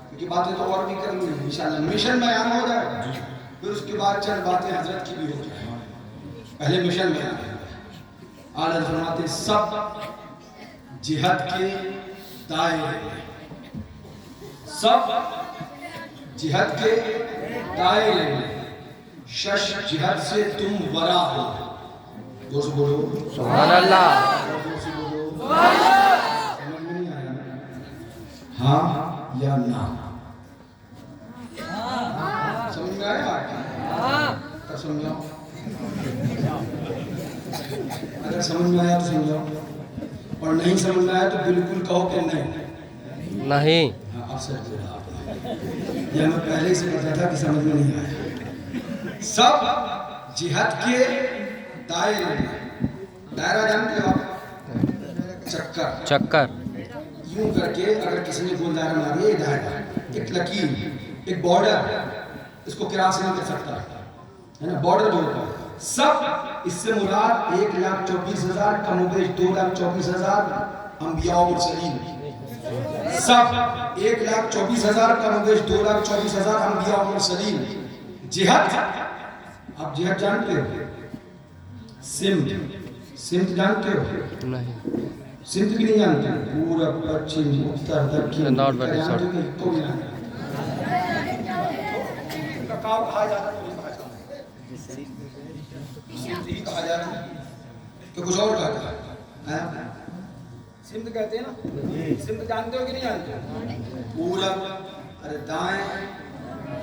کیونکہ باتیں تو اور بھی کرنی ہیں انشاءاللہ. مشن بیان ہو جائے پھر اس کے بعد چند باتیں حضرت کی بھی ہو جائیں. پہلے مشن بیان ہے. اعلیٰ فرماتے سب جہاد کے دائرے, سب جہاد کے دائرے, شش جہاد سے تم ورا ہو. دو سے بولو سبحان اللہ. دو سے بولو سمجھ میں نہیں آیا ہاں یا نہ؟ سمجھ میں آیا؟ تو سمجھاؤ. اگر سمجھ میں آیا تو سمجھاؤ, اور نہیں سمجھ میں آیا تو بالکل کہو کہ نہیں. نہیں آپ سے یہ میں پہلے سے پتا تھا کہ سمجھ میں نہیں آیا. سب جہاد کے دائرے میں, دائرہ جانتے ہو آپ؟ چکر. چکر یوں کر کے اگر کسی نے گول دائرہ بنا دیا, یہ دائرہ ایک لکیر, ایک بارڈر, اس کو کراس نہیں کر سکتا ہے نا, بارڈر بولتا ہے. سب اس سے مراد 1,24,000 کم و بیش 2,24,000 انبیاء و مرسلین. سب 1,24,000 کم و بیش 2,24,000 انبیاء و مرسلین. جہاد, آپ جہاد جانتے ہو؟ سمت, سمت جانتے ہو؟ نہیں. سمت بھی نہیں جانتے؟ پورا پچھم اتر دکھن نارتھ ویسٹ ساؤتھ. کو بھی نہیں. کاؤ کہا جاتا ہے کہا جا رہا ہے کہ کچھ اور کہتا ہے. سمت کہتے ہیں نا, سمت جانتے ہو کہ نہیں جانتے؟ پورب, ارے دائیں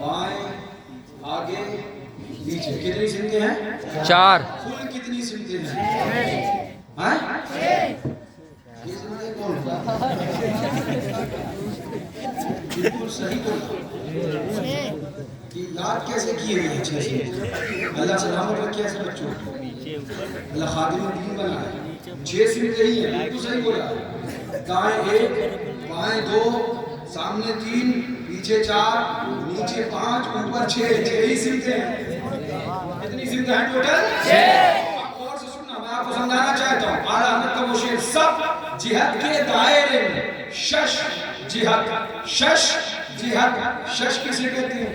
بائیں آگے پیچھے. کتنی سمتیں ہیں؟ 4. کل کتنی سمتیں ہیں؟ یہ سمتیں کون ہوتا؟ بالکل صحیح تو یاد کیسے کیے ہوئے اچھے سے؟ اللہ سلامت رکھے ایسے بچوں کو, اللہ خادم دین بنا ہے. 6 سمتیں ہی ہیں, بالکل صحیح بولا. دائیں 1, بائیں 2, سامنے 3, پیچھے 4, نیچے 5, اوپر 6. 6 ہی سمتیں ہیں. کتنی سمتیں ہیں ٹوٹل؟ 6. اور سے سننا, میں آپ کو سمجھانا چاہتا ہوں. اعلیٰ حضرت کا وہ شعر, سب جہاد کے دائرے میں شش جہاد. شش جہاد, شش کسے کہتے ہیں؟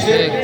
6।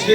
6।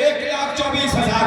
1,24,000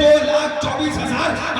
2,24,000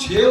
6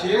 6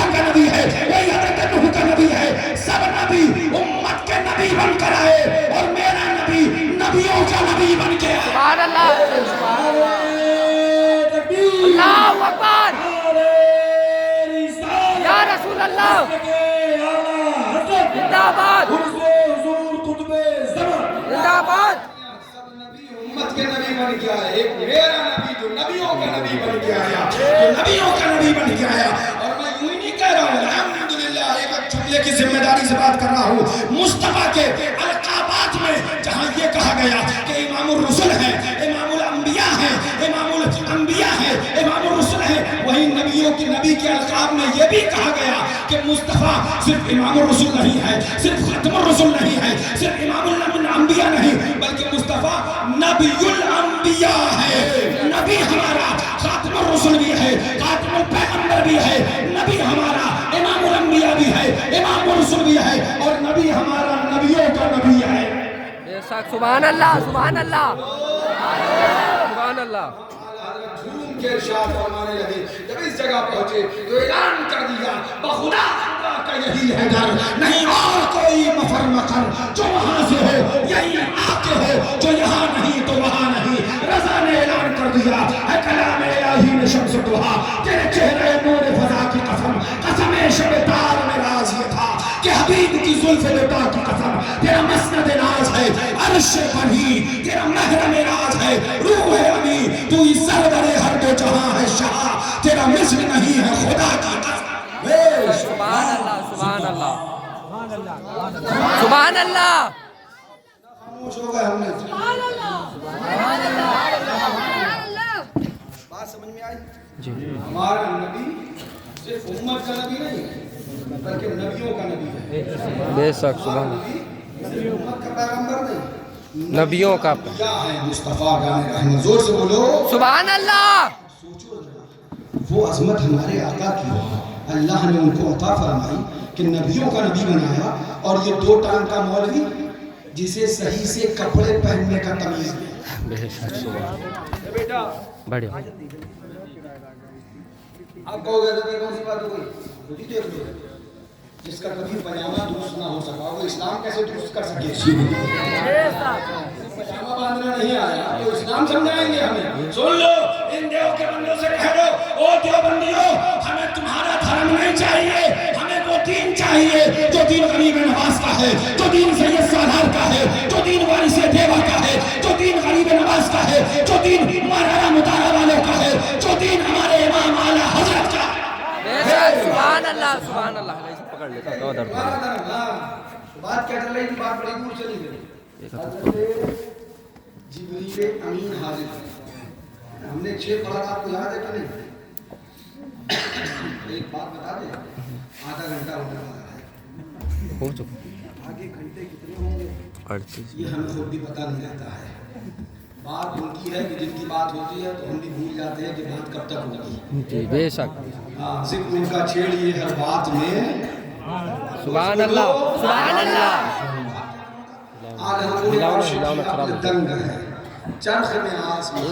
موسیٰ کا نبی ہے, وہی حضرت نوح کا نبی ہے. سب نبی امت کے نبی بن کر آئے اور میرا نبی نبیوں کا نبی بن کے آئے. سبحان اللہ, اللہ اکبر, یا رسول اللہ, زندہ باد, زندہ باد. امت کے نبی بن کے آیا, ایک میرا نبی جو نبیوں کا نبی بن کے آیا, جو نبیوں کا نبی بن کے آیا. اور میں یوں ہی نہیں کہہ رہا ہوں, الحمدللہ ایک جملے کی ذمہ داری سے بات کر رہا ہوں. مصطفیٰ کے القابات میں جہاں یہ کہا گیا کہ امام الرسل ہے, امام الانبیاء ہے, امام الانبیاء ہے, امام الرسل ہے, وہی نبیوں کی نبی کے القاب میں یہ بھی کہا گیا کہ مصطفیٰ صرف امام الرسل نہیں ہے, صرف ختم الرسل نہیں ہے, صرف امام الانبیاء نہیں, بلکہ مصطفیٰ نبی الانبیاء ہے. نبی ہمارا خاتم الرسل بھی ہے, خاتم الپیغمبر بھی ہے, نبی ہمارا امام الانبیاء بھی ہے, امام الرسل بھی ہے, اور نبی ہمارا نبیوں کا نبی ہے. بے شک, سبحان اللہ, سبحان اللہ, سبحان اللہ. جھوم کے ارشاد فرمانے لگے, جب اس جگہ پہنچے تو اعلان کر دیا, بخدا خدا کا یہی ہے در, نہیں اور کوئی مفر مکر, جو وہاں سے ہو یہی آ کے ہو, جو یہاں نہیں تو وہاں نہیں. رضا نے اعلان کر دیا, اے کلام الہی نے شمس دوحا, تیرے چہرے نور فضا کی قسم, قسم شب تار میں راز یہ تھا کہ حبیب کی زلف لتا کی قسم, تیرا مسند ناز ہے عرش پر ہی, تیرا محرم راز ہے روح امی, تو ہی سرور ہر دو جہاں ہے شاہ, تیرا مثل نہیں ہے خدا کی قسم. سبحان اللہ, سبحان اللہ, سبحان اللہ. خاموش ہو گئے ہم نے. بات سمجھ میں آئی؟ جی, ہمارا نبی صرف امت کا نبی نہیں بلکہ نبیوں کا نبی ہے. بے شک, سبحان اللہ, صرف امت کا پیغمبر نہیں, نبیوں کا. کیا ہے مصطفیٰ گانے رحمت, زور سے بولو سبحان اللہ. سوچو وہ عظمت ہمارے آقا کی, اللہ نے ان کو عطا فرمائی کہ نبیوں کا نبی بنایا, اور یہ دو ٹانگ کا مولوی جسے صحیح سے کپڑے پہننے کا تمیز نہیں. بے شک, سبحان بیٹا, بڑھیا. آپ کہو گے تو کون سی بات ہو گئی, دیکھ لو, جس کا کبھی پجامہ درست نہ ہو سکا وہ اسلام کیسے درست کر سکے. پجامہ باندھنا نہیں آیا تو اسلام سمجھائیں گے ہمیں. سن لو, ان دیو کے بندوں سے کہہ دو, او دیوبندیو, ہمیں تمہارا دھرم نہیں چاہیے, ہمیں وہ دین چاہیے جو دین غریب نواز کا ہے, جو دین سید سالار کا ہے, جو دین وارث دیوا کا ہے, جو دین غریب نواز کا ہے, جو دین مولانا مطالعہ والوں کا ہے, جو دین ہمارے امام اعلیٰ حضرت کا ہے. سبحان اللہ, سبحان اللہ. پکڑ لیتا تو ادھر. بات کیا چل رہی تھی, بات بڑی دور چلی گئی. جبریل امین حاضر, ہم نے 6 پڑھا تھا, آپ کو یاد ہے کہ نہیں؟ ایک بات بتا دیں, آدھا گھنٹہ ہونے والا ہے, ہو چکا, آگے گھنٹے کتنے ہوں گے 38. یہ ہمیں خود بھی پتہ نہیں رہتا ہے. بات ان کی ہے کہ جن کی بات ہوتی ہے تو ہم بھی بھول جاتے ہیں کہ بات کب تک ہوگی. جی, بے شک. ذکر ان کا چھیڑیے ہر بات میں, سبحان اللہ, سبحان اللہ. اپنے دنگ ہے چرخ میں آس میں.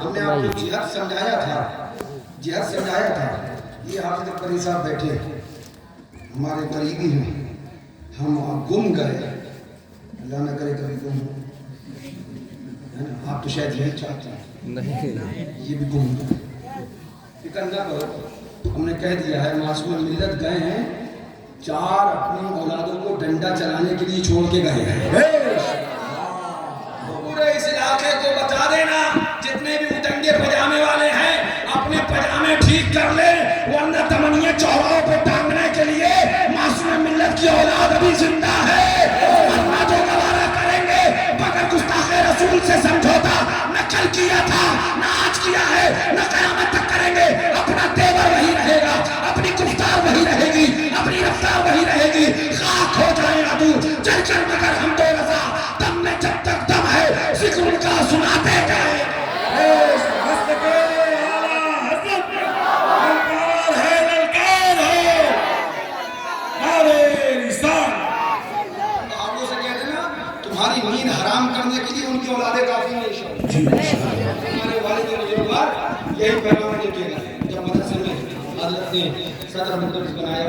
ہم نے آپ کو جہاد سمجھایا تھا, جہاد سمجھایا تھا. یہ حافظ اکبری صاحب بیٹھے ہمارے قریبی ہیں, ہم گم گئے, اللہ نہ کرے کبھی گم ہو, آپ تو شاید یہی چاہتے ہیں, نہیں, یہ بھی گم گئے. فکر نہ کرو, ہم نے کہہ دیا ہے معصوم ملت گئے ہیں, 4 اپنی اولادوں کو ڈنڈا چلانے کے لیے چھوڑ کے گئے ہیں. پورے اس علاقے کو بتا دینا, جتنے بھی ڈنڈے پجامے والے ہیں اپنے پجامے ٹھیک کر لیں, ورنہ تمنیے چوراہوں پہ ٹانگنے کے لیے معصوم ملت کی اولاد ابھی زندہ ہے. ورنہ جو گوارا کریں گے مگر گستاخ رسول سے سمجھوتا نہ کل کیا تھا, نہ آج کیا ہے, نہ قیامت تک کریں گے. اپنا تیور وہی رہے گا, اپنی گفتار وہی رہے گی, اپنی رفتار وہی رہے گی. خاک ہو جائے عدو چل چل مگر ہم تو رضا, دم میں جب تک دم ہے ذکر ان کا سناتے گئے. تمہاری نیند حرام کرنے کے لیے ان کی اولادیں کافی نہیں. ہمارے والد بزرگوار یہی پیغام دے کے گئے. جب مدرسے میں حضرت نے صدر مدرس بنایا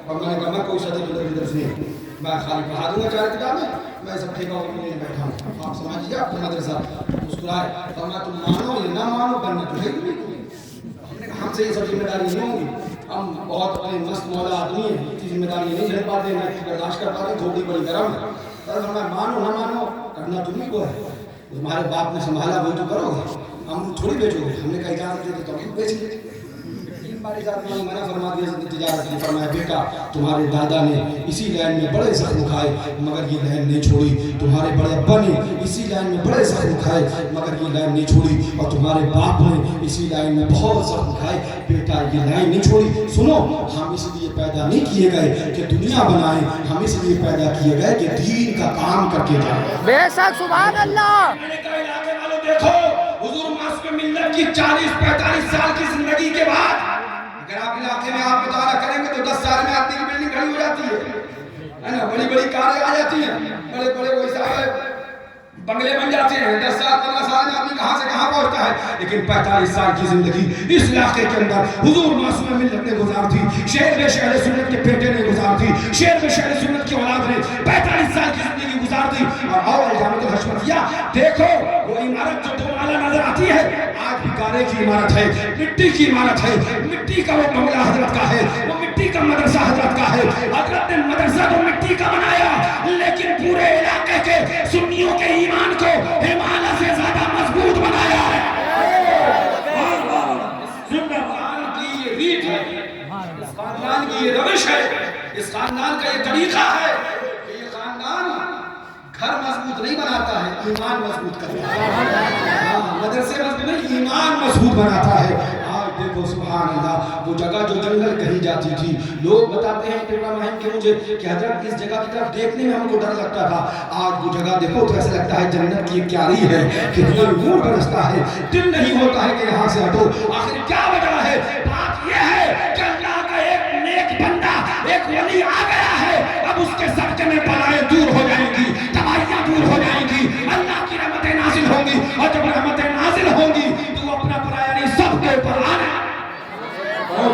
اور میں نے کہا میں کوئی صدر مدرس نہیں، میں خالی پڑھا دوں گا 4 کتابیں، میں سب ٹھیکا ہو کے بیٹھا ہوں، آپ سمجھ لیجیے آپ کا مدرسہ۔ مسکرائے فرمایا تم مانو یا نہ مانو بننا تو ہے ہی نہیں، ہم سے یہ سب ذمہ داری نہیں ہوگی، ہم بہت اپنے مست مولا آدمی ہیں، اتنی ذمہ داری نہیں جھیل پاتے، نہ برداشت کر پاتے، تھوڑی بڑی گرم ہے۔ فرمایا مانو نہ مانو کرنا تمہیں کو ہے، تمہارے باپ نے سنبھالا وہی تو کرو گے، ہم تھوڑی بیچو گے، ہم نے کہا اجازت دے تو ہم بیچ لیں۔ ہماری ذات میں منع فرما دیا تجارت کی، فرمایا بیٹا تمہارے دادا نے اسی لائن میں بڑے زخم کھائے مگر یہ لائن نہیں چھوڑی، تمہارے بڑے ابا نے اسی لائن میں بڑے زخم کھائے مگر یہ لائن نہیں چھوڑی، اور تمہارے باپ نے اسی لائن میں بہت زخم کھائے، بیٹا یہ لائن نہیں چھوڑی۔ سنو ہم اس لیے پیدا نہیں کیے گئے کہ دنیا بنائیں، ہم اس لیے پیدا کیے گئے کہ دین کا کام کر کے جائیں۔ بے شک سبحان اللہ۔ میں نے کہا علاقے والوں دیکھو حضور معصوم ملت کی 40-45 سال کی زندگی کے بعد اگر آپ علاقے میں آپ مطالعہ کریں گے تو 10 سال میں آدمی کی بلڈنگ کھڑی ہو جاتی ہے نا، بڑی بڑی کاریں آ جاتی ہیں، بڑے بڑے وہ حساب بنگلے بن جاتے ہیں، 10 سال 15 سال میں آدمی کہاں سے کہاں پہنچتا ہے، لیکن 45 سال کی زندگی اس علاقے کے اندر حضور معصوم ملت نے گزار دی، شہر میں شہر سنت کے بیٹے نے گزار دی، شہر میں شہر سنت کی اولاد نے 45 سال کی زندگی گزار دی۔ اور علامت الحشمتیہ دیکھو وہ عمارت جو 2 مالا نظر آتی ہے آج بھی گارے کی عمارت ہے، مٹی کی عمارت ہے، مٹی کا وہ بنگلہ حضرت کا ہے، وہ مٹی کا مدرسہ حضرت کا ہے، حضرت نے مدرسہ تو مٹی کا بنایا لیکن پورے علاقے کے سنیوں کے ایمان کو ہمالیہ سے زیادہ مضبوط بنایا ہے۔ خاندان کی یہ ریت ہے، اس خاندان کی یہ روش ہے، اس خاندان کا یہ طریقہ ہے کہ یہ خاندان گھر مضبوط نہیں بناتا ہے، ایمان مضبوط کرتا ہے، مدرسے مضبوط نہیں ایمان مضبوط بناتا ہے۔ آج دیکھو سبحان اللہ وہ جگہ جو جنگل کہی جاتی تھی، لوگ بتاتے ہیں ٹیڑا مہم کے مجھے کہ حضرت اس جگہ کی طرف دیکھنے میں ہم کو ڈر لگتا تھا، آج وہ جگہ دیکھو تو ایسا لگتا ہے جنت کی ایک کیاری ہے، کتنا نور برستا ہے، دل نہیں ہوتا ہے کہ یہاں سے ہٹو۔ آخر کیا وجہ ہے؟ بات یہ ہے کہ اللہ کا ایک نیک بندہ ایک ولی آ گیا ہے، اب اس کے صدقے میں بلائیں دور ہو جائیں گی، تباہیاں دور ہو جائیں گی، اللہ کی رحمتیں نازل ہوں گی، اور جب رحمتیں نازل ہوں گی تو وہ اپنا پرایا نہیں سب کے اوپر آنا۔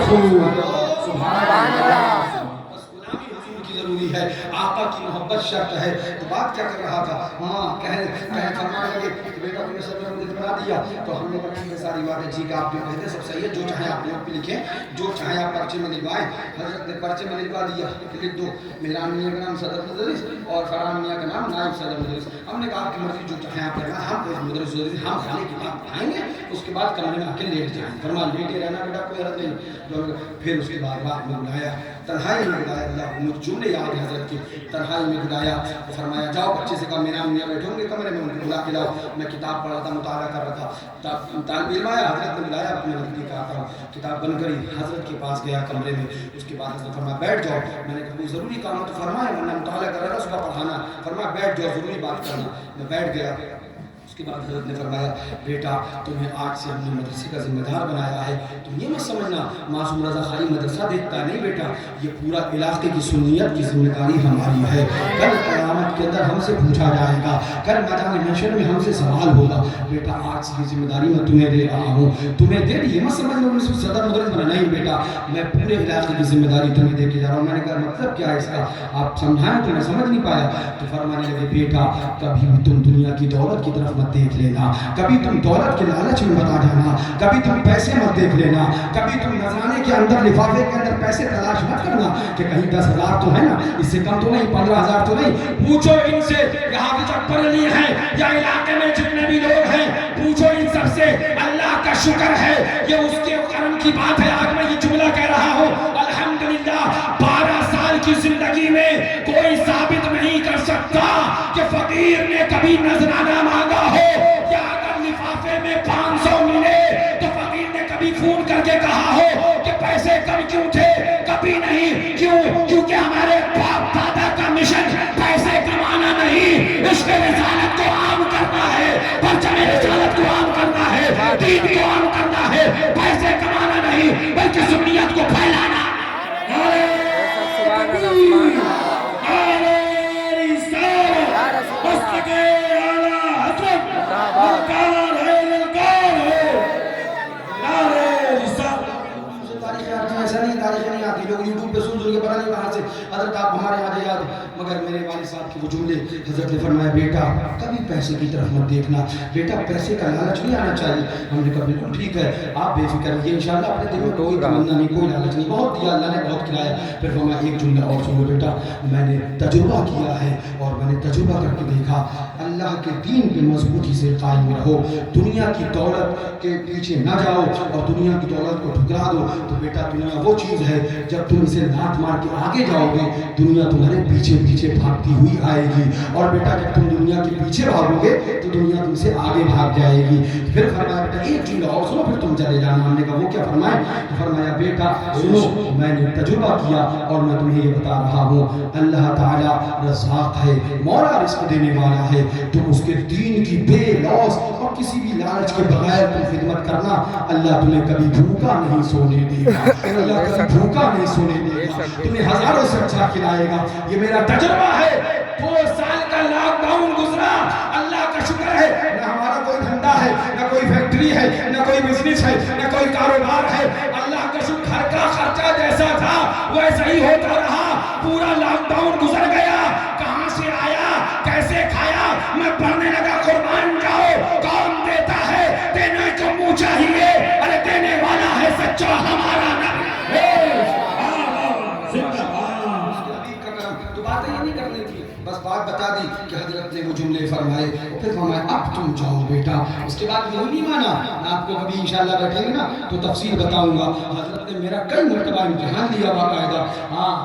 سبحان اللہ۔ بس غلامی حضور کی ضروری ہے، آقا کی محبت شرط ہے۔ تو بات کیا کر رہا تھا؟ ہاں فرمانے لگے کہ بیٹا تم نے سب نے مجھے بنا دیا، تو ہم نے کہا یہ ساری باتیں ٹھیک ہے، آپ جو کہتے ہیں سب صحیح ہے، جو چاہیں آپ نوٹ پہ لکھیں، جو چاہیں آپ پرچے میں لکھوائیں۔ حضرت نے پرچے میں لکھوا دیا کہ لکھ دو میران میاں کا نام صدر مدرس اور فرحان میاں کا نام نائب صدر مدرس۔ ہم نے کہا آپ کی مرضی جو چاہیں آپ کرنا، ہم کوئی مدرس ہم خالی کتاب پڑھائیں گے، اس کے بعد کمرے میں آ کے لیٹ جائیں، فرما لیٹے رہنا بیٹا کوئی حرج نہیں۔ پھر اس کے بعد رات میں بلایا، تنہائی میں بلایا، اللہ مجھ جملے یاد ہیں حضرت کی، تنہائی میں بلایا، فرمایا جاؤ بچے سے کہا میرا میاں بیٹھے ہوں گے کمرے میں، ان کو بلا کے لاؤ، میں کتاب پڑھ رہا تھا، مطالعہ کر رہا تھا، طالب علم آیا، حضرت نے بلایا، اپنے نزدیک کہا تھا کتاب بند کری، حضرت کے پاس گیا کمرے میں، اس کے بعد حضرت فرمایا بیٹھ جاؤ، میں نے کہا کوئی ضروری کام ہے تو فرمایا، ورنہ مطالعہ کر رہا تھا صبح پڑھانا، فرمایا بیٹھ جاؤ ضروری بات کرنا، میں بیٹھ گیا۔ اس کے بعد حضرت نے فرمایا بیٹا تمہیں آج سے ہم نے مدرسے کا ذمہ دار بنایا ہے، تم یہ مت سمجھنا معصوم رضا خالی مدرسہ دیکھتا نہیں بیٹا، یہ پورا علاقے کی سنیت کی ذمہ داری ہماری ہے، کل قیامت کے اندر ہم سے پوچھا جائے گا، کل میدان محشر میں ہم سے سوال ہوگا، بیٹا آج سے یہ ذمہ داری میں تمہیں دے رہا ہوں، تمہیں دے دی، یہ مت سمجھ لو صرف صدر مدرس بنا، نہیں بیٹا میں پورے علاقے کی ذمہ داری تمہیں دے کے جا رہا ہوں۔ میں نے کہا مطلب کیا ہے اس کا، آپ سمجھائیں تو میں سمجھ نہیں پایا، تو فرمانے لگے بیٹا کبھی بھی تم دنیا کی دولت کی طرف مت دیکھ لینا، کبھی تم دولت کے لالچ میں مت آ جانا، کبھی تم پیسے مت دیکھ لینا، کبھی تم نذرانے کے اندر لفافے کے اندر پیسے تلاش مت کرنا کہ کہیں 10,000 تو ہے نا، اس سے کم تو نہیں، 15,000 تو نہیں، پوچھو ان سے یہاں بھی جب بریلی ہیں یا علاقے میں جتنے بھی لوگ ہیں، پوچھو ان سب سے، اللہ کا شکر ہے یہ اس کے کرم کی بات ہے، آج میں یہ جملہ کہہ رہا ہوں الحمدللہ 12 سال کی زندگی میں کوئی ثابت نہیں کر سکتا کہ فقیر نے کبھی نذرانہ مانگا ہو، یا اگر لفافے میں 500 ملے تو فقیر نے کبھی فون کر کے کہا ہو کہ پیسے کم کیوں تھے، کبھی نہیں، کیوں؟ کیونکہ ہمارے باپ دادا کا مشن پیسے کمانا نہیں، عشق رسالت کو عام کرنا ہے، پرچم رسالت کو عام کرنا ہے، دین کو عام کرنا ہے، پیسے کمانا نہیں بلکہ سنیت کو پھیلانا۔ یہ پتہ نہیں کہاں سے حضرت آپ ہمارے یہاں یاد مگر میرے والد صاحب کے وہ جملے حضرت نے فرمایا بیٹا کبھی پیسے کی طرف مت دیکھنا بیٹا پیسے کا لالچ نہیں آنا چاہیے ہم نے کہا بالکل ٹھیک ہے آپ بے فکر رہیے انشاءاللہ اپنے دل میں کوئی تمنا نہیں کوئی لالچ نہیں بہت دیا اللہ نے بہت کھلایا پھر فرمایا ایک جملہ اور سنو بیٹا میں نے تجربہ کیا ہے اور میں نے تجربہ کر کے دیکھا اللہ کے دین پہ مضبوطی سے قائم رہو دنیا کی دولت کے پیچھے نہ جاؤ اور دنیا کی دولت کو ٹھکرا دو تو بیٹا دنیا وہ چیز ہے جب تم اسے لات مار کے آگے جاؤ گے دنیا تمہارے پیچھے پیچھے بھاگتی ہوئی آئے گی اور بیٹا جب تم دنیا کے پیچھے بھاگو گے تو دنیا تم سے آگے بھاگ جائے گی پھر فرمایا بیٹا ایک جملہ اور سنو پھر تم چلے جانا ہم نے کہا وہ کیا فرمایا بیٹا سنو میں نے تجربہ کیا اور میں تمہیں یہ بتا رہا ہوں اللہ تعالیٰ رزاق ہے مولا رزق دینے والا ہے تم اس کے دین کی بے لوث اور کسی بھی لالچ کے بغیر تم خدمت کرنا اللہ تمہیں کبھی بھوکا نہیں سونے دے گا اللہ کبھی بھوکا نہیں سونے دے گا تمہیں ہزاروں سے اچھا کھلائے گا یہ میرا تجربہ ہے 2 سال کا لاک ڈاؤن گزرا اللہ کا شکر ہے نہ ہمارا کوئی دھندا ہے نہ کوئی فیکٹری ہے نہ کوئی بزنس ہے نہ کوئی کاروبار ہے اللہ کا شکر گھر کا خرچہ جیسا تھا ویسا ہی ہوتا رہا پورا لاک ڈاؤن گزر گیا کہاں سے آیا کیسے کھایا میں پڑھنے لگا قربان جاؤ کون دیتا ہے دینے کو منہ چاہیے ارے دینے والا ہے سچا ہمارا نبی تو بات یہ نہیں کرنی تھی بس بات بتا دی کہ حضرت نے وہ جملے فرمائے اور پھر فرمایا اب تم جاؤ بیٹا اس کے بعد یہ نہیں مانا میں آپ کو کبھی انشاءاللہ بیٹھیں گے نا تو تفصیل بتاؤں گا حضرت نے میرا کئی مرتبہ امتحان لیا باقاعدہ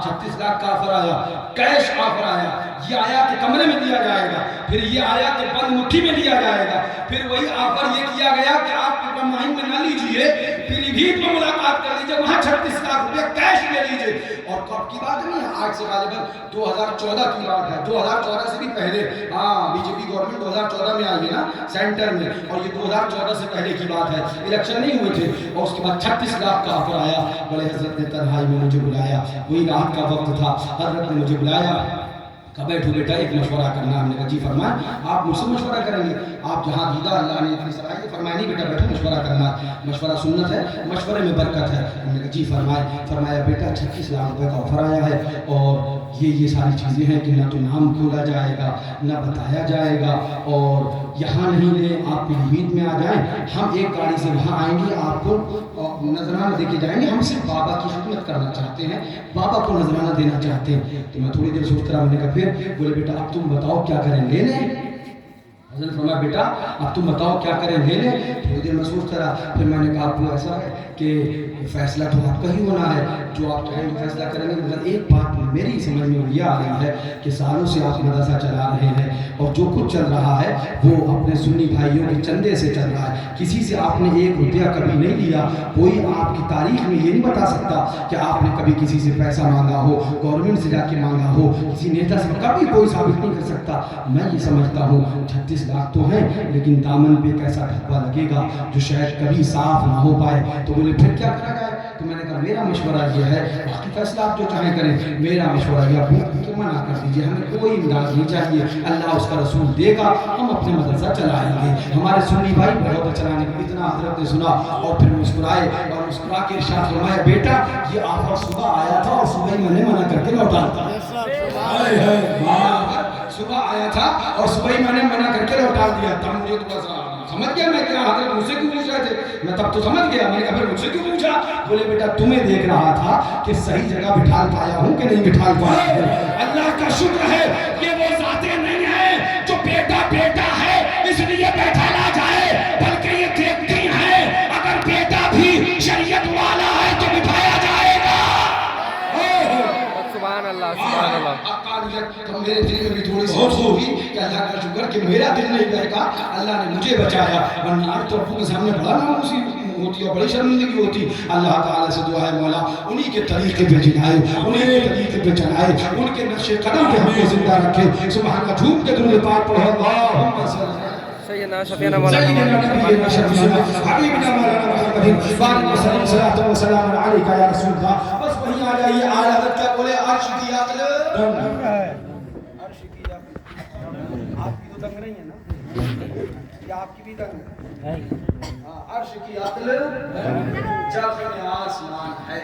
36 لاکھ کا آفر آیا کیش آفر آیا یہ آیا کہ کمرے میں دیا جائے گا پھر یہ آیا کہ بند مٹھی میں دیا جائے گا پھر وہی آفر یہ کیا گیا کہ آپ مہم میں نہ لیجئے پیلی بھیت میں ملاقات کر لیجئے وہاں 36 لاکھ روپے کیش لے لیجئے اور کب کی بات نہیں ہے آج سے غالباً 2014 کی بات ہے 2014 سے بھی پہلے بی جے پی گورنمنٹ 2014 میں آئی ہے نا سینٹر میں اور یہ 2014 سے پہلے کی بات ہے الیکشن نہیں ہوئے تھے اور اس کے بعد 36 لاکھ کا آفر آیا بڑے حضرت نے تنہائی میں مجھے بلایا وہی رات کا وقت تھا حضرت نے مجھے بلایا کہا بیٹھو بیٹا ایک مشورہ کرنا ہم نے کہا جی فرمائیں آپ مجھ سے مشورہ کریں گے آپ جہاں دیدہ اللہ نے اتنی صلاحیت فرمایا نہیں بیٹا بیٹھو مشورہ کرنا مشورہ سنت ہے مشورے میں برکت ہے ہم نے کہا جی فرمایا بیٹا 36 لاکھ روپے کا آفر آیا ہے اور یہ ساری چیزیں ہیں کہ نہ تو نام کھولا جائے گا نہ بتایا جائے گا اور یہاں نہیں لیں آپ پیلی بھیت میں آ جائیں ہم ایک گاڑی سے وہاں آئیں گے آپ کو نذرانہ دے کے جائیں گے ہم صرف بابا کی خدمت کرنا چاہتے ہیں بابا کو نذرانہ دینا چاہتے ہیں تو میں تھوڑی دیر سوچتا رہا میں نے کہا پھر بولے بیٹا اب تم بتاؤ کیا کریں لے لیں حضرت نے فرمایا بیٹا اب تم بتاؤ کیا کریں لے لیں تھوڑی دیر میں سوچتا رہا پھر میں نے کہا آپ کو ایسا ہے کہ فیصلہ تو آپ کا ہی ہونا ہے جو آپ چاہیں فیصلہ کریں گے مگر ایک بات میری سمجھ میں یہ آ رہی ہے کہ سالوں سے آپ مدرسہ چلا رہے ہیں اور جو کچھ چل رہا ہے وہ اپنے سنی بھائیوں کے چندے سے چل رہا ہے کسی سے آپ نے 1 روپیہ کبھی نہیں لیا کوئی آپ کی تاریخ میں یہ نہیں بتا سکتا کہ آپ نے کبھی کسی سے پیسہ مانگا ہو گورنمنٹ سے جا کے مانگا ہو کسی نیتا سے کبھی کوئی ثابت نہیں کر سکتا میں یہ سمجھتا ہوں 36 لاکھ تو ہیں لیکن دامن پہ ایک ایسا ٹھپا لگے گا جو شاید کبھی صاف نہ ہو پائے تو بولے پھر کیا کرا جائے تو میں نے کہا میرا مشورہ یہ ہے باقی فیصلہ آپ جو چاہیں کریں میرا مشورہ یہ آپ منع کر دیجیے ہمیں کوئی امداد نہیں چاہیے اللہ اس کا رسول دے گا ہم اپنے مدرسہ چلائیں گے ہمارے سنی بھائی بہت چلانے کا اتنا حضرت نے سنا اور پھر مسکرائے اور مسکرا کے ارشاد فرمایا بیٹا یہ آفر صبح آیا تھا اور صبح ہی میں نے منع کر کے لوٹا صبح آیا تھا اور صبح ہی میں نے منع کر کے لوٹا دیا تھا مجھے تو بس سمجھ گیا میں کیا حضرت مجھ سے کیوں پوچھ رہے تھے میں تب تو سمجھ گیا میں نے کہا پھر مجھ سے کیوں پوچھا بولے بیٹا تمہیں دیکھ رہا تھا کہ صحیح جگہ بٹھال پایا ہوں کہ نہیں بٹھال پایا ہوں اللہ کا شکر ہے یہ وہ ذاتیں نہیں ہیں جو بیٹا بیٹا ہے اس لیے بیٹھالا جائے بلکہ یہ دیکھتی ہیں اگر بیٹا بھی شریعت والا ہے تو بٹھایا جائے گا سبحان اللہ سبحان اللہ تو میرے دل میں بھی تھوڑی سی خوشی ہوئی کہ اللہ کا شکر کہ میرا دل نہیں بہکا اللہ نے مجھے بچایا ورنہ آج تو ابو کے سامنے بڑا ناموسی ہوتی اور بڑی شرمندگی ہوتی اللہ تعالیٰ سے دعا ہے مولا انہی کے طریقے پہ جلائے انہی کے طریقے پہ چلائے ان کے نقش قدم پہ ہم کو زندہ رکھے سبحان اللہ جھوم کے درود پاک پڑھو اللہم صلی اللہ سیدنا شفیعنا مولانا حبیبنا مولانا محمد بارک وسلم صلاة و سلام علیکہ یا رسول اللہ بس وہیں آ جائیے آج حضرت کیا بولے عرش کی عقل عرش کی عقل آپ کی تو تنگ نہیں ہے نا یا آپ کی بھی تنگ ہے عرش کی عقل جب آسمان ہے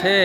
6।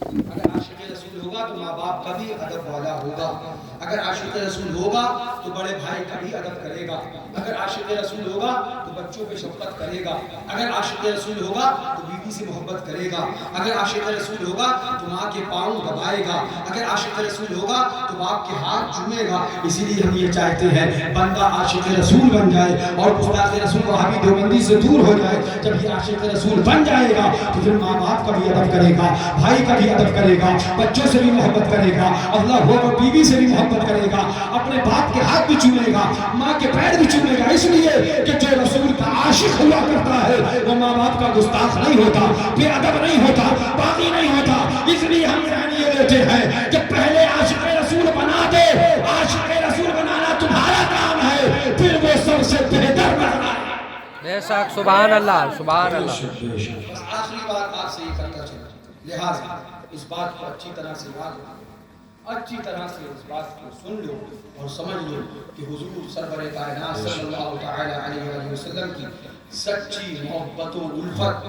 اگر عاشق رسول ہوگا تو ماں باپ کا بھی ادب والا ہوگا. اگر عاشق رسول ہوگا تو بڑے بھائی کا بھی ادب کرے گا. اگر عاشق رسول ہوگا تو بچوں پہ شفقت کرے گا. اگر عاشق رسول ہوگا تو بیوی سے محبت کرے گا. اگر عاشق رسول ہوگا تو ماں کے پاؤں دبائے گا. اگر عاشق رسول ہوگا تو باپ کے ہاتھ چومے گا. اسی لیے ہم یہ چاہتے ہیں بندہ عاشق رسول بن جائے اور گستاخ رسول وہابی دیوبندی سے دور ہو جائے. جب یہ عاشق رسول بن جائے گا تو پھر ماں باپ کا بھی ادب کرے گا, بھائی کا بھی ادب کرے گا, بچوں سے بھی محبت کرے گا, اللہ ہو تو بیوی سے بھی محبت کرے گا, اپنے باپ کے ہاتھ بھی چومے گا, ماں کے پیر بھی چومے گا. اس لیے کہ جو رسول کا عاشق ہوا کرتا ہے وہ ماں باپ کا گستاخ نہیں ہوتا, بے ادب نہیں ہوتا, باغی نہیں ہوتا. اس لیے ہم یہ لیتے ہیں کہ پہلے عاشق رسول بنا دے. عاشق رسول بنانا تمہارا کام ہے, پھر وہ سب سے بہتر بنانا ہے. بے شک. سبحان اللہ, سبحان اللہ. بس آخری بات آپ سے یہ کرتا چلا, لہٰذا اس بات کو اچھی طرح سے یاد رکھو, اچھی طرح سے اس بات کو سن لو اور سمجھ لو کہ حضور سرور کائنات صلی اللہ تعالی علیہ وسلم کی سچی محبت و الفت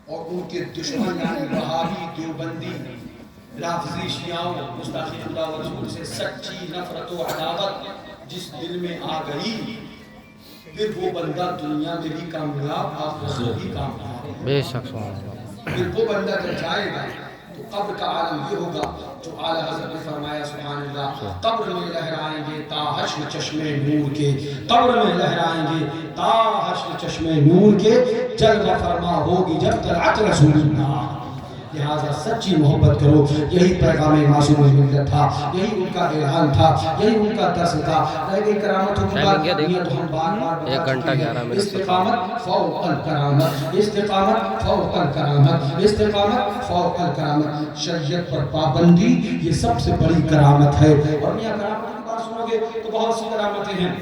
اور ان کے دشمن یعنی وہابی دیوبندی رافضی شیعوں گستاخ خدا و رسول سے سچی نفرت و عداوت جس دل میں آ گئی, پھر وہ بندہ دنیا میں بھی کامیاب, آخرت میں بھی کامیاب. بے شک. سبحان اللہ. پھر وہ بندہ جب جائے گا تو قبر کا عالم یہ ہوگا جو اعلیٰ حضرت نے فرمایا سبحان اللہ, قبر میں لہرائیں گے تا حشر چشمے نور کے, قبر میں لہرائیں گے تا حشر چشمے نور کے, جلوہ فرما ہوگی جب طلعت رسول اللہ. لہذا سچی محبت کرو, یہی پیغام معصوم ملت تھا, یہی ان کا اعلان تھا, یہی ان کا درس تھا. رہ گئی کرامتوں کی بات, یہ تو ہم بار بار ایک گھنٹہ 11 منٹ. استقامت فوق الکرامت, استقامت فوق الکرامت, استقامت فوق الکرامت. شریعت پر پابندی یہ سب سے بڑی کرامت ہے. اور میاں کرامت کی بات سنو گے تو بہت سی کرامتیں ہیں.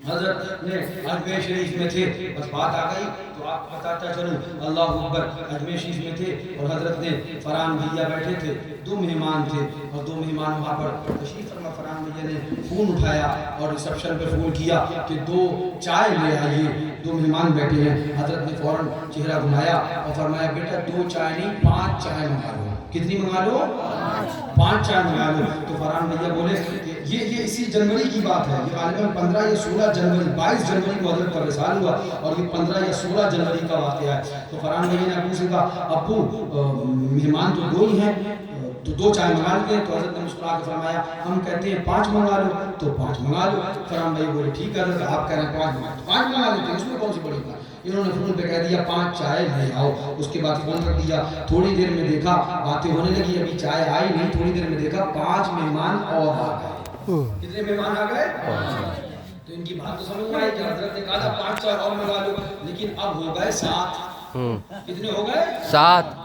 حضرت نے اجمیر شریف میں تھے, بس بات آ گئی تو آپ بتاتا چلوں, اللہ اکبر. اجمیر شریف میں تھے اور حضرت نے فرحان بھیا بیٹھے تھے, دو مہمان تھے اور دو مہمان وہاں پر تشریف فرما. فرحان بھیا نے فون اٹھایا اور ریسپشن پہ فون کیا کہ 2 چائے لے آئیے, 2 مہمان بیٹھے ہیں. حضرت نے فوراً چہرہ گھمایا اور فرمایا بیٹا 2 چائے نہیں 5 چائے منگا لو. کتنی منگا لو؟ 5 چائے منگا لو. تو فرحان بھیا بولے کہ یہ اسی جنوری کی بات ہے, یہ غالباً 15 یا 16 جنوری, 22 جنوری کو حضرت کا وصال ہوا اور یہ 15 یا 16 جنوری کا واقعہ ہے. تو فرحان بھیا نے ابو سے کہا ابو مہمان تو 2 ہی ہیں تو 2 چائے منگا لیتے ہیں. تو حضرت نے مسکرا کے فرمایا ہم کہتے ہیں 5 منگا لو, تو 5 منگا لو. فرحان بھائی بولے ٹھیک ہے حضرت, آپ کہہ رہے ہیں 5 منگا لو, 5 منگا لیتے ہیں, اس میں کون سی بڑی بات. انہوں نے فون پہ کہہ دیا 5 چائے لے آؤ. اس کے بعد فون کر دیا, تھوڑی دیر میں دیکھا باتیں ہونے لگی, ابھی چائے آئی نہیں, تھوڑی دیر میں دیکھا 5 مہمان اور آ گئے. کتنے مہمان آ گئے؟ تو ان کی بات تو سمجھ میں آئی کہ حضرت نے کہا تھا 5 چائے اور منگا لو, لیکن اب ہو گئے 7. کتنے ہو گئے؟ 7.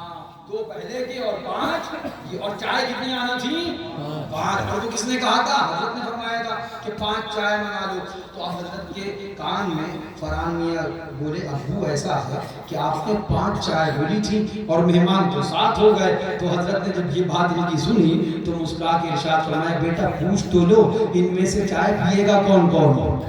2 پہلے کے اور 5, اور چائے کتنی آنا تھی؟ 5. اور وہ کس نے کہا تھا؟ حضرت نے فرمایا تھا کہ 5 چائے منگا لو. تو حضرت کے کان میں فرحان میاں بولے ابو ایسا ہے کہ آپ نے 5 چائے بولی تھی اور مہمان تو 7 ہو گئے. تو حضرت نے جب یہ بات ان کی سنی تو مسکرا کے ارشاد فرمایا بیٹا پوچھ تو لو ان میں سے چائے پیے گا کون کون.